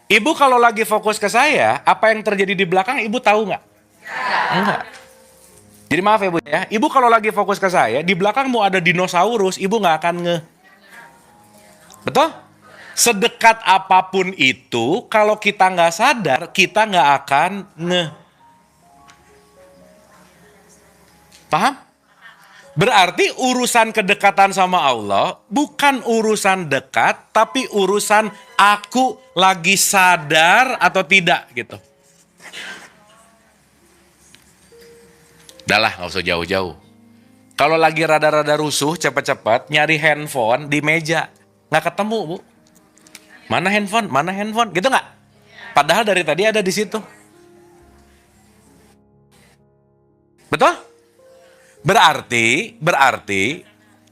ibu kalau lagi fokus ke saya, apa yang terjadi di belakang ibu tahu nggak? Enggak. Jadi maaf ya Bu ya, ibu kalau lagi fokus ke saya, di belakang mau ada dinosaurus, ibu nggak akan Betul? Sedekat apapun itu, kalau kita nggak sadar, kita nggak akan Paham? Berarti urusan kedekatan sama Allah bukan urusan dekat, tapi urusan aku lagi sadar atau tidak gitu. Udah lah, gak usah jauh-jauh. Kalau lagi rada-rada rusuh, cepet-cepet nyari handphone di meja. Nggak ketemu, Bu. Mana handphone? Gitu nggak? Padahal dari tadi ada di situ. Betul? Berarti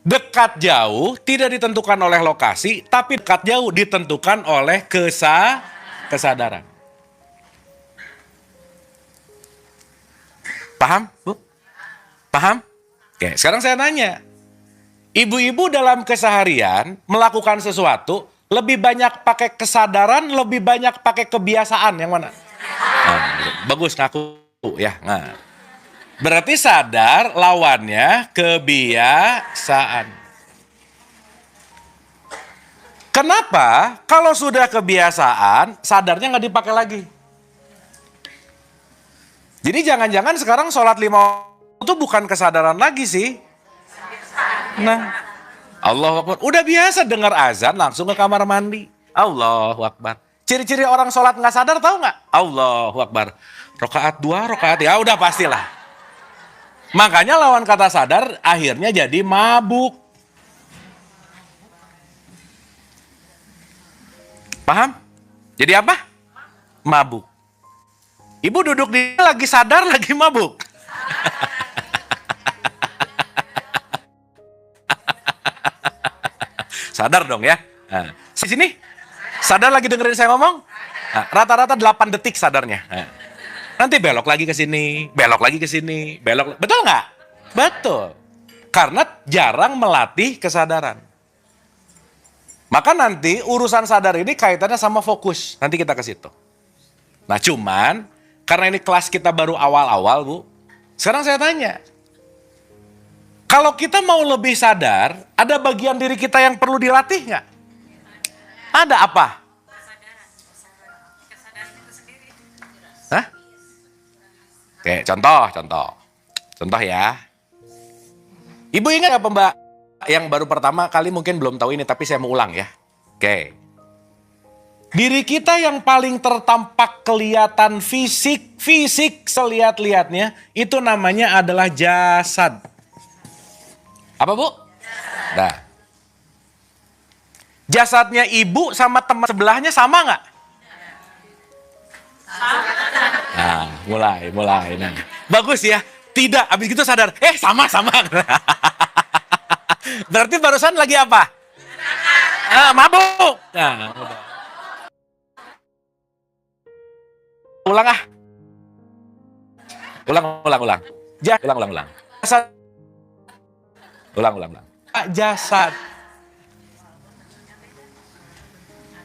dekat jauh tidak ditentukan oleh lokasi, tapi dekat jauh ditentukan oleh kesadaran. Paham, Bu? Paham? Oke, sekarang saya tanya. Ibu-ibu dalam keseharian melakukan sesuatu, lebih banyak pakai kesadaran, lebih banyak pakai kebiasaan, yang mana? Nah, bagus, ngaku ya. Nah. Berarti sadar lawannya kebiasaan. Kenapa? Kalau sudah kebiasaan, sadarnya nggak dipakai lagi. Jadi jangan-jangan sekarang sholat 5 itu bukan kesadaran lagi sih. Nah, Allahu Akbar. Udah biasa dengar azan langsung ke kamar mandi. Allahu Akbar. Ciri-ciri orang sholat nggak sadar tahu nggak? Allahu Akbar. Rakaat 2, rakaat ya udah pastilah. Makanya lawan kata sadar akhirnya jadi mabuk. Paham? Jadi apa? Mabuk. Ibu duduk di lagi sadar lagi mabuk. Sadar dong ya. Nah, di sini sadar lagi dengerin saya ngomong. Nah, rata-rata 8 detik sadarnya. Nah. Nanti belok lagi ke sini, betul nggak? Betul. Karena jarang melatih kesadaran. Maka nanti urusan sadar ini kaitannya sama fokus. Nanti kita ke situ. Nah cuman, karena ini kelas kita baru awal-awal Bu. Sekarang saya tanya. Kalau kita mau lebih sadar, ada bagian diri kita yang perlu dilatih nggak? Ada apa? Hah? Oke, contoh ya. Ibu ingat apa Mbak? Yang baru pertama kali mungkin belum tahu ini, tapi saya mau ulang ya. Oke. Diri kita yang paling tertampak kelihatan fisik selihat-lihatnya, itu namanya adalah jasad. Apa Bu? Nah. Jasadnya ibu sama teman sebelahnya sama nggak? Nah, mulai. Nah, bagus ya. Tidak, habis gitu sadar. Sama. Berarti barusan lagi apa? Mabuk. Nah, ulang ah. Ulang. Ulang. Jasad. Ulang. Jasad.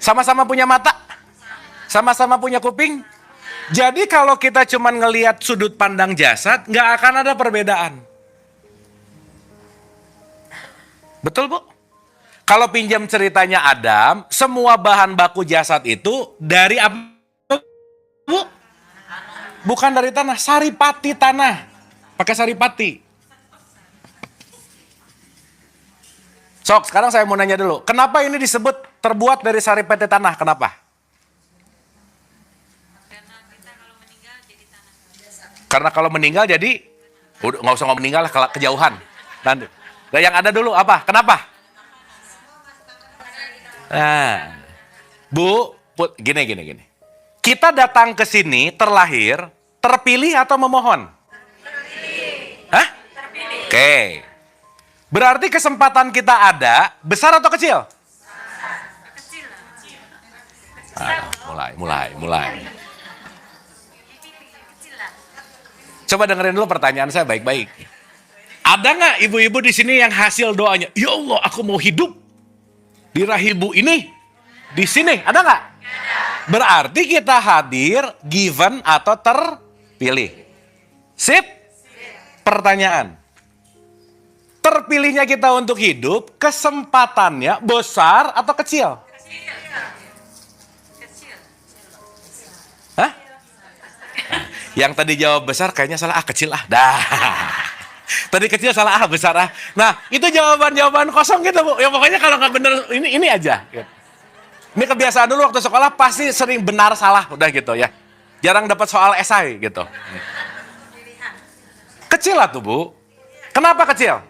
Sama-sama punya mata? Sama-sama punya kuping? Jadi kalau kita cuma ngelihat sudut pandang jasad, nggak akan ada perbedaan. Betul, Bu? Kalau pinjam ceritanya Adam, semua bahan baku jasad itu dari apa, Bu? Bukan dari tanah, saripati tanah. Pakai saripati. Sok, sekarang saya mau nanya dulu. Kenapa ini disebut terbuat dari saripati tanah? Kenapa? Karena kalau meninggal jadi, udah nggak usah ngomong meninggal lah, kejauhan. Nanti. Nah, yang ada dulu apa? Kenapa? Nah, Bu, gini. Kita datang ke sini terlahir, terpilih atau memohon? Hah? Oke. Berarti kesempatan kita ada, besar atau kecil? Mulai. Coba dengerin dulu pertanyaan saya baik-baik. Ada nggak ibu-ibu di sini yang hasil doanya, ya Allah, aku mau hidup di rahim ibu ini, di sini, ada nggak? Berarti kita hadir, given atau terpilih. Sip? Pertanyaan. Terpilihnya kita untuk hidup, kesempatannya besar atau kecil? Hah? Yang tadi jawab besar kayaknya salah, kecil dah. Tadi kecil salah, besar Nah, itu jawaban kosong gitu, Bu. Ya pokoknya kalau nggak bener, ini aja. Ini kebiasaan dulu waktu sekolah, pasti sering benar salah, udah gitu ya. Jarang dapat soal esai gitu. Kecil tuh, Bu. Kenapa kecil?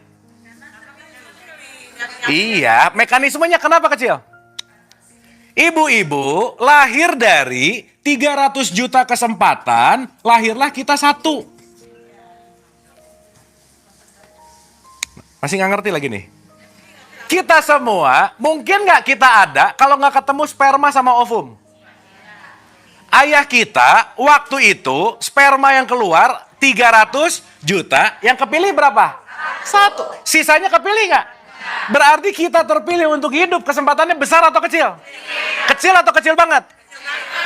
Iya, mekanismenya kenapa kecil? Ibu-ibu lahir dari 300 juta kesempatan, lahirlah kita satu. Masih nggak ngerti lagi nih? Kita semua, mungkin nggak kita ada kalau nggak ketemu sperma sama ovum? Ayah kita, waktu itu, sperma yang keluar 300 juta, yang kepilih berapa? Satu. Sisanya kepilih nggak? Berarti kita terpilih untuk hidup, kesempatannya besar atau kecil? Kecil atau kecil banget?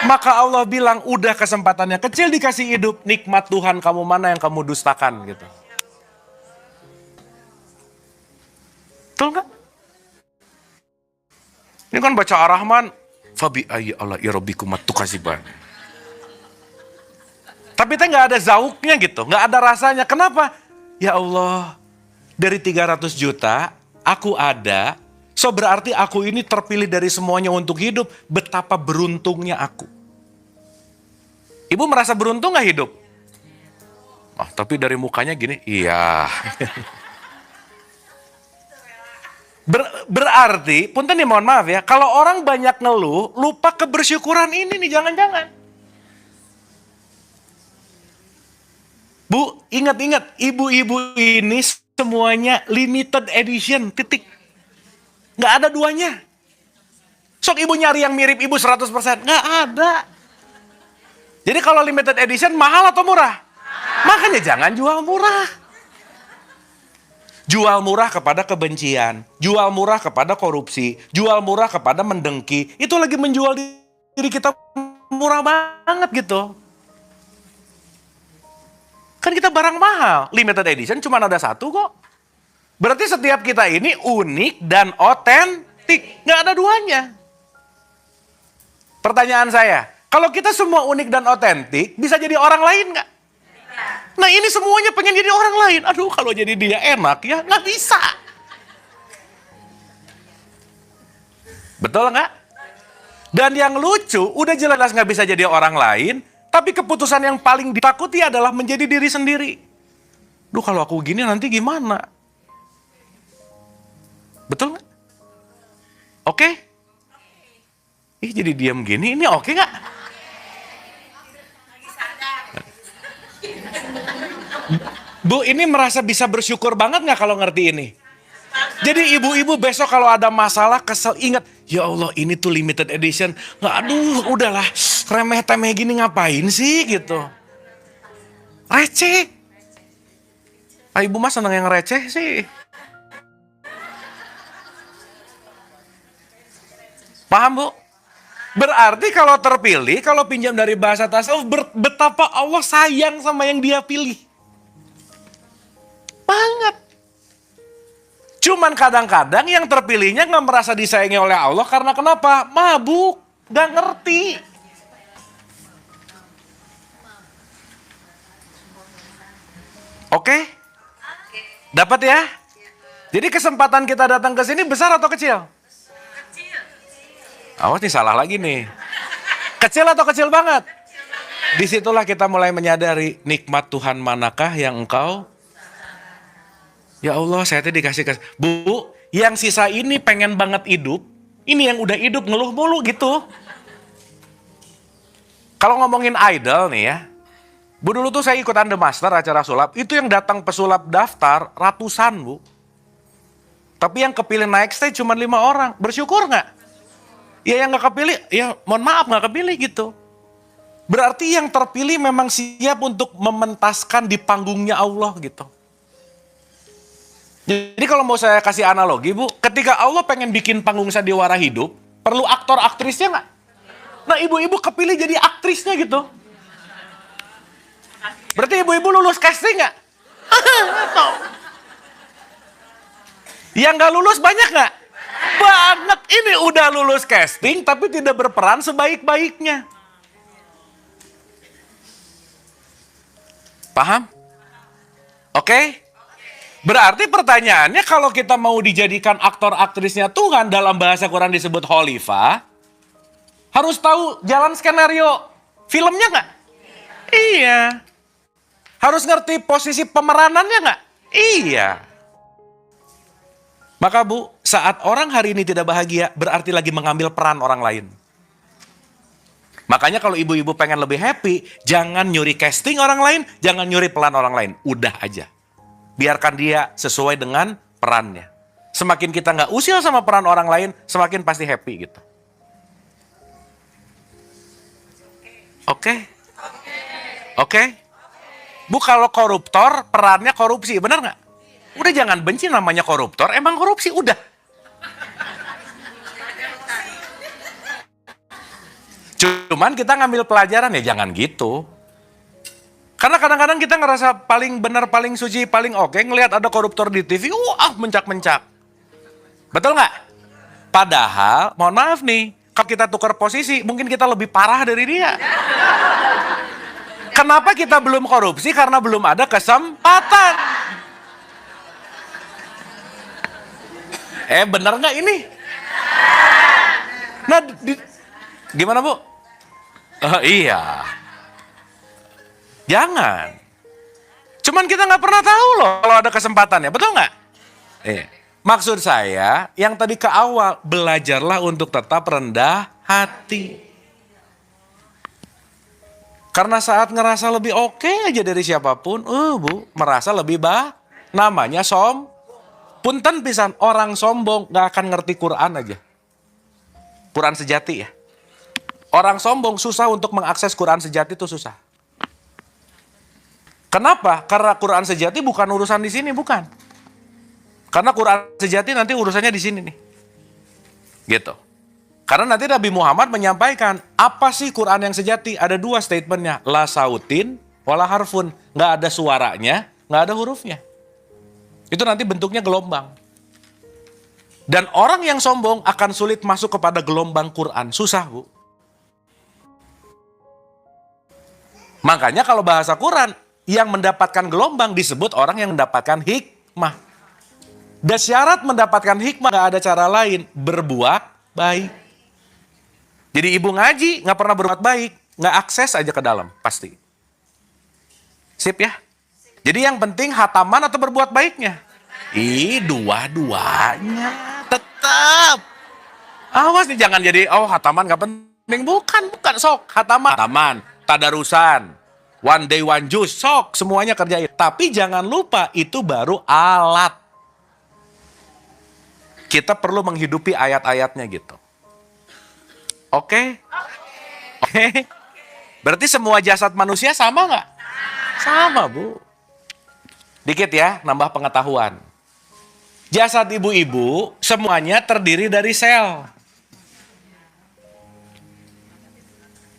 Maka Allah bilang, udah kesempatannya kecil dikasih hidup, nikmat Tuhan kamu mana yang kamu dustakan gitu. Betul nggak? Ini kan baca Ar-Rahman, fabi ayyi Allah irabbikum tukasiban. Tapi kita nggak ada zauknya gitu, nggak ada rasanya. Kenapa? Ya Allah, dari 300 juta, aku ada, so berarti aku ini terpilih dari semuanya untuk hidup. Betapa beruntungnya aku. Ibu merasa beruntung nggak hidup? Tapi dari mukanya gini, iya. Berarti, punten nih mohon maaf ya, kalau orang banyak ngeluh, lupa kebersyukuran ini nih, jangan-jangan. Bu, ingat-ingat, ibu-ibu ini semuanya limited edition, titik. Nggak ada duanya. Sok ibu nyari yang mirip ibu 100%, nggak ada. Jadi kalau limited edition, mahal atau murah? Makanya jangan jual murah. Jual murah kepada kebencian, jual murah kepada korupsi, jual murah kepada mendengki. Itu lagi menjual diri kita murah banget gitu. Kan kita barang mahal, limited edition cuma ada satu kok. Berarti setiap kita ini unik dan otentik, nggak ada duanya. Pertanyaan saya, kalau kita semua unik dan otentik, bisa jadi orang lain nggak? Nah ini semuanya pengen jadi orang lain. Aduh kalau jadi dia enak ya, nggak bisa. Betul nggak? Dan yang lucu, udah jelas nggak bisa jadi orang lain, tapi keputusan yang paling ditakuti adalah menjadi diri sendiri. Duh kalau aku gini nanti gimana? Betul nggak? Oke, Ih, jadi diam gini, ini oke nggak? Bu, ini merasa bisa bersyukur banget nggak kalau ngerti ini? Jadi ibu-ibu besok kalau ada masalah kesel, ingat, ya Allah ini tuh limited edition. Nggak, aduh udahlah, remeh-temeh gini ngapain sih gitu. Receh. Ah, ibu mas seneng yang receh sih. Paham bu? Berarti kalau terpilih, kalau pinjam dari bahasa tasawuf, betapa Allah sayang sama yang dia pilih. Banget. Cuman kadang-kadang yang terpilihnya nggak merasa disayangi oleh Allah karena kenapa? Mabuk, nggak ngerti. Oke? Dapat ya? Jadi kesempatan kita datang ke sini besar atau kecil? Awas nih salah lagi nih. Kecil atau kecil banget? Disitulah kita mulai menyadari nikmat Tuhan manakah yang engkau. Ya Allah, saya tadi dikasih. Bu, yang sisa ini pengen banget hidup. Ini yang udah hidup ngeluh mulu gitu. Kalau ngomongin idol nih ya. Bu, dulu tuh saya ikutan The Master acara sulap. Itu yang datang pesulap daftar ratusan bu. Tapi yang kepilih naik stage cuma 5 orang. Bersyukur nggak? Ya yang nggak kepilih, ya mohon maaf nggak kepilih gitu. Berarti yang terpilih memang siap untuk mementaskan di panggungnya Allah gitu. Jadi kalau mau saya kasih analogi bu, ketika Allah pengen bikin panggung sandiwara hidup, perlu aktor aktrisnya nggak? Nah ibu-ibu kepilih jadi aktrisnya gitu. Berarti ibu-ibu lulus casting nggak? Yang nggak lulus banyak nggak? Banget. Ini udah lulus casting tapi tidak berperan sebaik-baiknya. Paham? Oke? Berarti pertanyaannya kalau kita mau dijadikan aktor aktrisnya Tuhan dalam bahasa Quran disebut khalifah, harus tahu jalan skenario filmnya nggak? Iya. Harus ngerti posisi pemeranannya nggak? Iya. Maka bu, saat orang hari ini tidak bahagia, berarti lagi mengambil peran orang lain. Makanya kalau ibu-ibu pengen lebih happy, jangan nyuri casting orang lain, jangan nyuri peran orang lain. Udah aja. Biarkan dia sesuai dengan perannya. Semakin kita nggak usil sama peran orang lain, semakin pasti happy gitu. Oke? Oke? Bu, kalau koruptor, perannya korupsi, benar nggak? Udah jangan benci namanya koruptor, emang korupsi, udah. Cuman kita ngambil pelajaran ya jangan gitu. Karena kadang-kadang kita ngerasa paling benar, paling suci, paling oke, ngelihat ada koruptor di TV, mencak-mencak. Betul nggak? Padahal, mohon maaf nih, kalau kita tukar posisi, mungkin kita lebih parah dari dia. Kenapa kita belum korupsi? Karena belum ada kesempatan. Bener nggak ini? Nah, gimana bu? Iya. Jangan. Cuman kita nggak pernah tahu loh kalau ada kesempatannya, betul nggak? Maksud saya, yang tadi ke awal, belajarlah untuk tetap rendah hati. Karena saat ngerasa lebih oke aja dari siapapun, bu, merasa lebih namanya punten pisan, orang sombong gak akan ngerti Quran aja. Quran sejati ya. Orang sombong susah untuk mengakses Quran sejati itu susah. Kenapa? Karena Quran sejati bukan urusan di sini, bukan. Karena Quran sejati nanti urusannya di sini nih. Gitu. Karena nanti Nabi Muhammad menyampaikan, apa sih Quran yang sejati? Ada 2 statementnya. La sautin, wala harfun. Nggak ada suaranya, nggak ada hurufnya. Itu nanti bentuknya gelombang. Dan orang yang sombong akan sulit masuk kepada gelombang Quran. Susah, bu. Makanya kalau bahasa Quran, yang mendapatkan gelombang disebut orang yang mendapatkan hikmah. Dan syarat mendapatkan hikmah gak ada cara lain, berbuat baik. Jadi ibu ngaji gak pernah berbuat baik, gak akses aja ke dalam, pasti. Sip ya? Jadi yang penting hataman atau berbuat baiknya? Dua-duanya tetap. Awas nih, jangan jadi, oh hataman gak penting. Bukan, sok. Hataman, tadarusan, one day one juice, sok, semuanya kerjain. Tapi jangan lupa, itu baru alat. Kita perlu menghidupi ayat-ayatnya gitu. Oke? Oke? Berarti semua jasad manusia sama nggak? Sama, Bu. Dikit ya, nambah pengetahuan. Jasad ibu-ibu semuanya terdiri dari sel.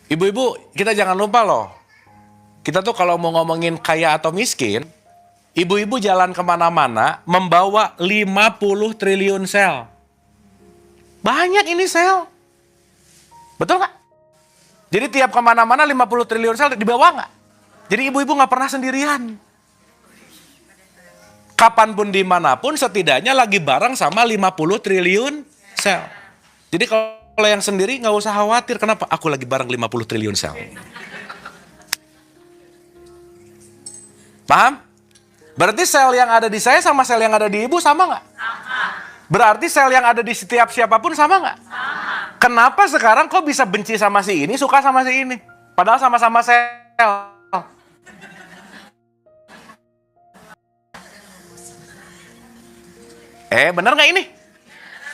Ibu-ibu, kita jangan lupa loh. Kita tuh kalau mau ngomongin kaya atau miskin, ibu-ibu jalan kemana-mana membawa 50 triliun sel. Banyak ini sel. Betul nggak? Jadi tiap kemana-mana 50 triliun sel dibawa nggak? Jadi ibu-ibu nggak pernah sendirian. Kapanpun dimanapun setidaknya lagi bareng sama 50 triliun sel. Jadi kalau yang sendiri nggak usah khawatir. Kenapa? Aku lagi bareng 50 triliun sel. Paham? Berarti sel yang ada di saya sama sel yang ada di ibu sama nggak? Sama. Berarti sel yang ada di setiap siapapun sama nggak? Sama. Kenapa sekarang kok bisa benci sama si ini, suka sama si ini? Padahal sama-sama sel. Benar nggak ini?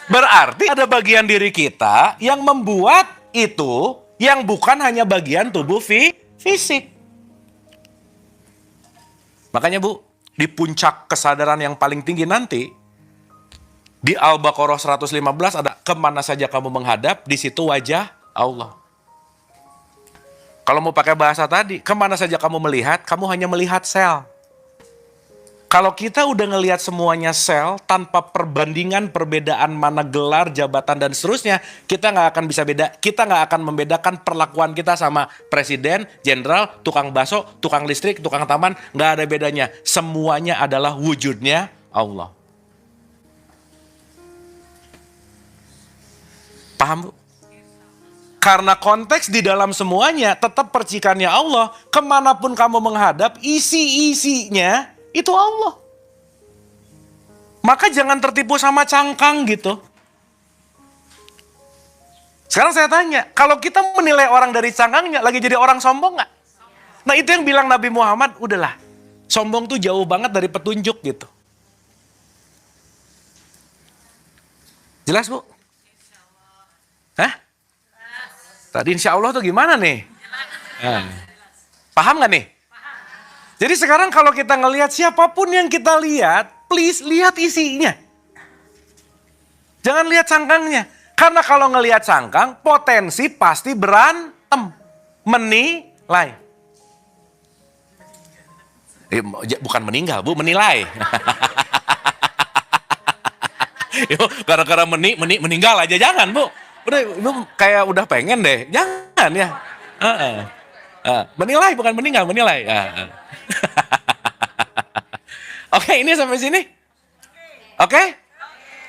Berarti ada bagian diri kita yang membuat itu yang bukan hanya bagian tubuh fisik. Makanya Bu, di puncak kesadaran yang paling tinggi nanti, di Al-Baqarah 115 ada kemana saja kamu menghadap, di situ wajah Allah. Kalau mau pakai bahasa tadi, kemana saja kamu melihat, kamu hanya melihat sel. Kalau kita udah ngelihat semuanya sel, tanpa perbandingan, perbedaan mana gelar, jabatan, dan seterusnya, kita nggak akan bisa beda. Kita nggak akan membedakan perlakuan kita sama presiden, jenderal, tukang bakso, tukang listrik, tukang taman, nggak ada bedanya. Semuanya adalah wujudnya Allah. Paham, Bu? Karena konteks di dalam semuanya tetap percikannya Allah. Kemanapun kamu menghadap, isi-isinya itu Allah. Maka jangan tertipu sama cangkang gitu. Sekarang saya tanya, kalau kita menilai orang dari cangkangnya, lagi jadi orang sombong nggak? Nah itu yang bilang Nabi Muhammad, udahlah. Sombong tuh jauh banget dari petunjuk gitu. Jelas, Bu? Hah? Tadi insya Allah tuh gimana nih? Paham nggak nih? Jadi sekarang kalau kita ngelihat siapapun yang kita lihat, please lihat isinya. Jangan lihat cangkangnya. Karena kalau ngelihat cangkang, potensi pasti berantem. Menilai. Bukan meninggal, Bu, menilai. Gara-gara meninggal aja, jangan, Bu. Udah, Ibu kayak udah pengen deh. Jangan ya. Menilai bukan meninggal, menilai. Oke, ini sampai sini. Oke?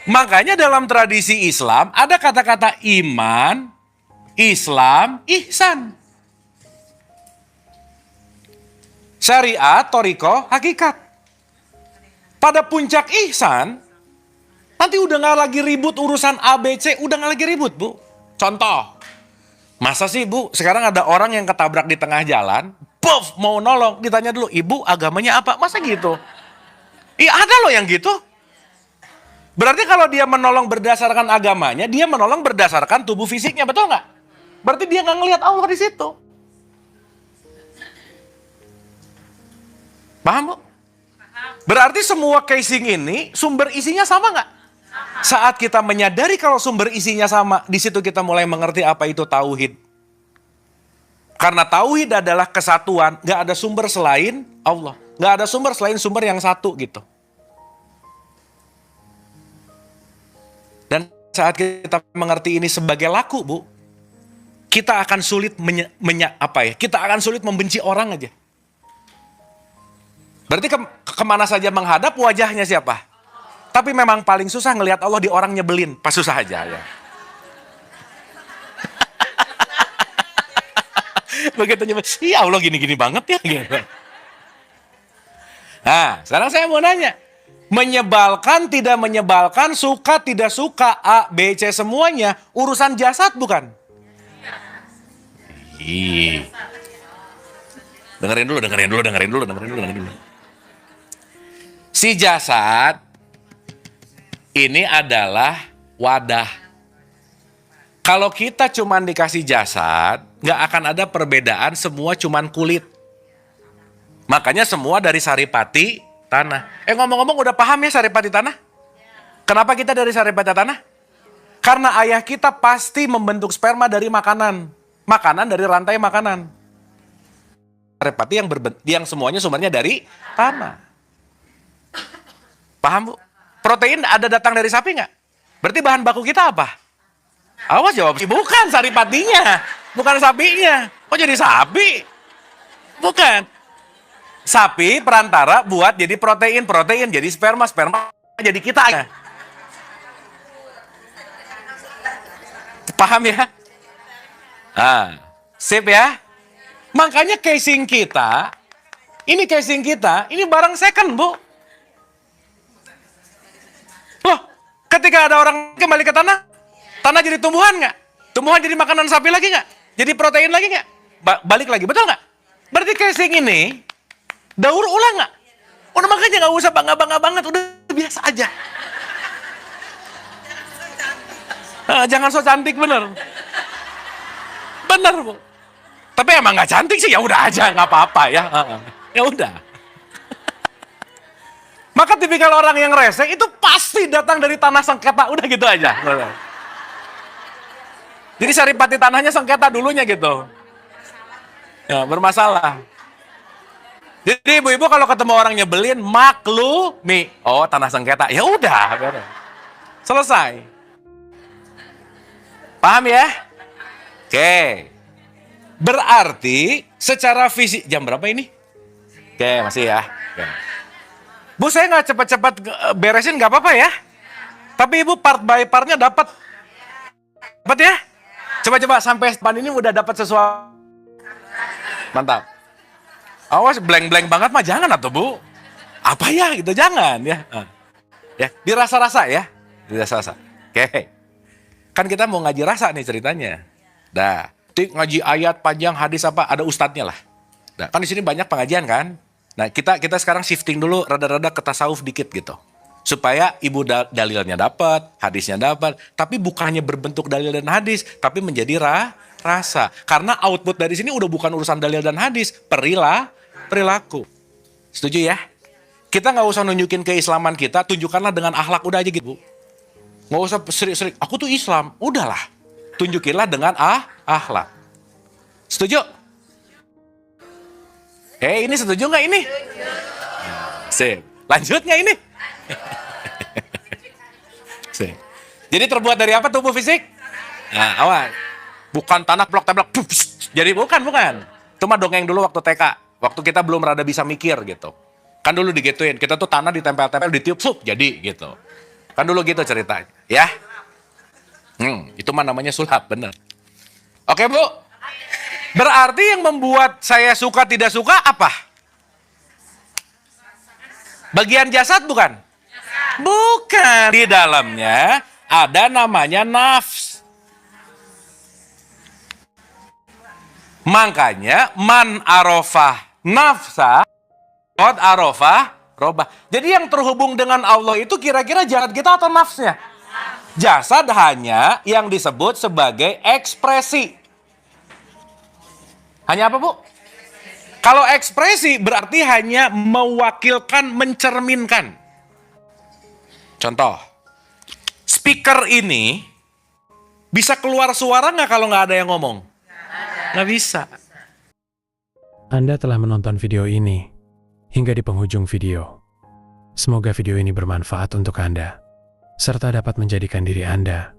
Makanya dalam tradisi Islam ada kata-kata iman, Islam, ihsan. Syariat, thariqah, hakikat. Pada puncak ihsan, nanti udah gak lagi ribut urusan ABC, udah gak lagi ribut, Bu. Contoh, masa sih, Bu, sekarang ada orang yang ketabrak di tengah jalan, puff, mau nolong, ditanya dulu, Ibu agamanya apa? Masa gitu? Iya, ada loh yang gitu. Berarti kalau dia menolong berdasarkan agamanya, dia menolong berdasarkan tubuh fisiknya, betul nggak? Berarti dia nggak ngelihat Allah di situ. Paham, Bu? Berarti semua casing ini sumber isinya sama nggak? Saat kita menyadari kalau sumber isinya sama, di situ kita mulai mengerti apa itu tauhid. Karena tauhid adalah kesatuan, nggak ada sumber selain Allah, nggak ada sumber selain sumber yang satu gitu. Dan saat kita mengerti ini sebagai laku, Bu, kita akan sulit kita akan sulit membenci orang aja. Berarti kemana saja menghadap wajahnya siapa? Tapi memang paling susah ngelihat Allah di orang nyebelin, pas susah aja ya. Begitu nyebelin, iya Allah gini-gini banget ya gitu. Nah, sekarang saya mau nanya, Menyebalkan, tidak menyebalkan, suka, tidak suka, A, B, C semuanya urusan jasad bukan? Ih. Dengerin dulu. Si jasad ini adalah wadah. Kalau kita cuman dikasih jasad, nggak akan ada perbedaan, semua cuman kulit. Makanya semua dari saripati tanah. Ngomong-ngomong udah paham ya saripati tanah? Kenapa kita dari saripati tanah? Karena ayah kita pasti membentuk sperma dari makanan. Makanan dari rantai makanan. Saripati yang semuanya sumbernya dari tanah. Paham, Bu? Protein ada datang dari sapi nggak? Berarti bahan baku kita apa? Awas jawab, bukan saripatinya, bukan sapinya. Kok jadi sapi? Bukan. Sapi perantara buat jadi protein jadi sperma jadi kita. Paham ya? Sip ya? Makanya casing kita, ini barang second, Bu. Loh, ketika ada orang kembali ke tanah jadi tumbuhan nggak? Tumbuhan jadi makanan sapi lagi nggak? Jadi protein lagi nggak? Balik lagi, betul nggak? Berarti casing ini daur ulang nggak? Udah makanya nggak usah bangga-bangga banget, udah biasa aja. Jangan so cantik, bener. Bener, Bu. Tapi emang nggak cantik sih, ya udah aja, nggak apa-apa ya. Ya udah. Maka tipikal orang yang rese itu pasti datang dari tanah sengketa, udah gitu aja. Jadi saripati tanahnya sengketa dulunya gitu. Ya, bermasalah. Jadi ibu-ibu kalau ketemu orang nyebelin, maklumi. Oh, tanah sengketa. Ya udah, selesai. Paham ya? Oke. Berarti secara fisik, jam berapa ini? Oke, masih ya. Oke. Bu, saya nggak cepat-cepat beresin nggak apa-apa ya. Tapi ibu part by partnya dapat ya? Coba-coba sampai depan ini udah dapat sesuatu. Mantap. Awas blank-blank banget mah jangan atau Bu. Apa ya gitu, jangan ya. Ya, dirasa-rasa ya. Dirasa-rasa. Oke. Kan kita mau ngaji rasa nih ceritanya. Dah, ngaji ayat panjang hadis apa ada ustadznya lah. Dah, kan di sini banyak pengajian kan? Nah, kita sekarang shifting dulu rada-rada ke tasawuf dikit gitu. Supaya ibu dalilnya dapat, hadisnya dapat, tapi bukannya berbentuk dalil dan hadis, tapi menjadi rasa. Karena output dari sini udah bukan urusan dalil dan hadis, perilaku. Setuju ya? Kita nggak usah nunjukin keislaman kita, tunjukkanlah dengan akhlak, udah aja gitu. Nggak usah serik-serik, aku tuh Islam, udahlah. Tunjukinlah dengan akhlak. Setuju? Ini setuju nggak ini? Sip. Lanjut nggak ini? Jadi terbuat dari apa tubuh fisik? Nah, awas. Bukan tanah blok-blok. Jadi bukan. Cuma dongeng dulu waktu TK. Waktu kita belum rada bisa mikir gitu. Kan dulu digituin. Kita tuh tanah ditempel-tempel, ditiup, jadi gitu. Kan dulu gitu ceritanya. Ya? Itu mah namanya sulap, bener. Oke, Bu. Berarti yang membuat saya suka tidak suka apa? Bagian jasad bukan? Bukan. Di dalamnya ada namanya nafs. Makanya man arafah nafsa qad arafah robah. Jadi yang terhubung dengan Allah itu kira-kira jasad kita atau nafsnya? Jasad hanya yang disebut sebagai ekspresi. Hanya apa, Bu? Kalau ekspresi berarti hanya mewakilkan, mencerminkan. Contoh, speaker ini bisa keluar suara nggak kalau nggak ada yang ngomong? Nggak bisa. Anda telah menonton video ini hingga di penghujung video. Semoga video ini bermanfaat untuk Anda, serta dapat menjadikan diri Anda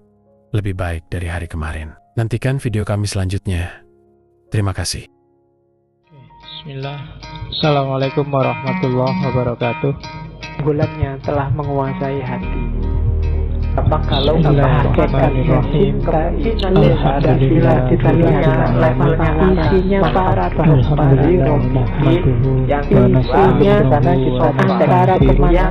lebih baik dari hari kemarin. Nantikan video kami selanjutnya. Terima kasih. Bismillah. Assalamualaikum warahmatullahi wabarakatuh. Bulannya telah menguasai hati. Apa kalau hakikat cinta ini adalah levelnya isinya para kembali yang isinya karena kita antara kemana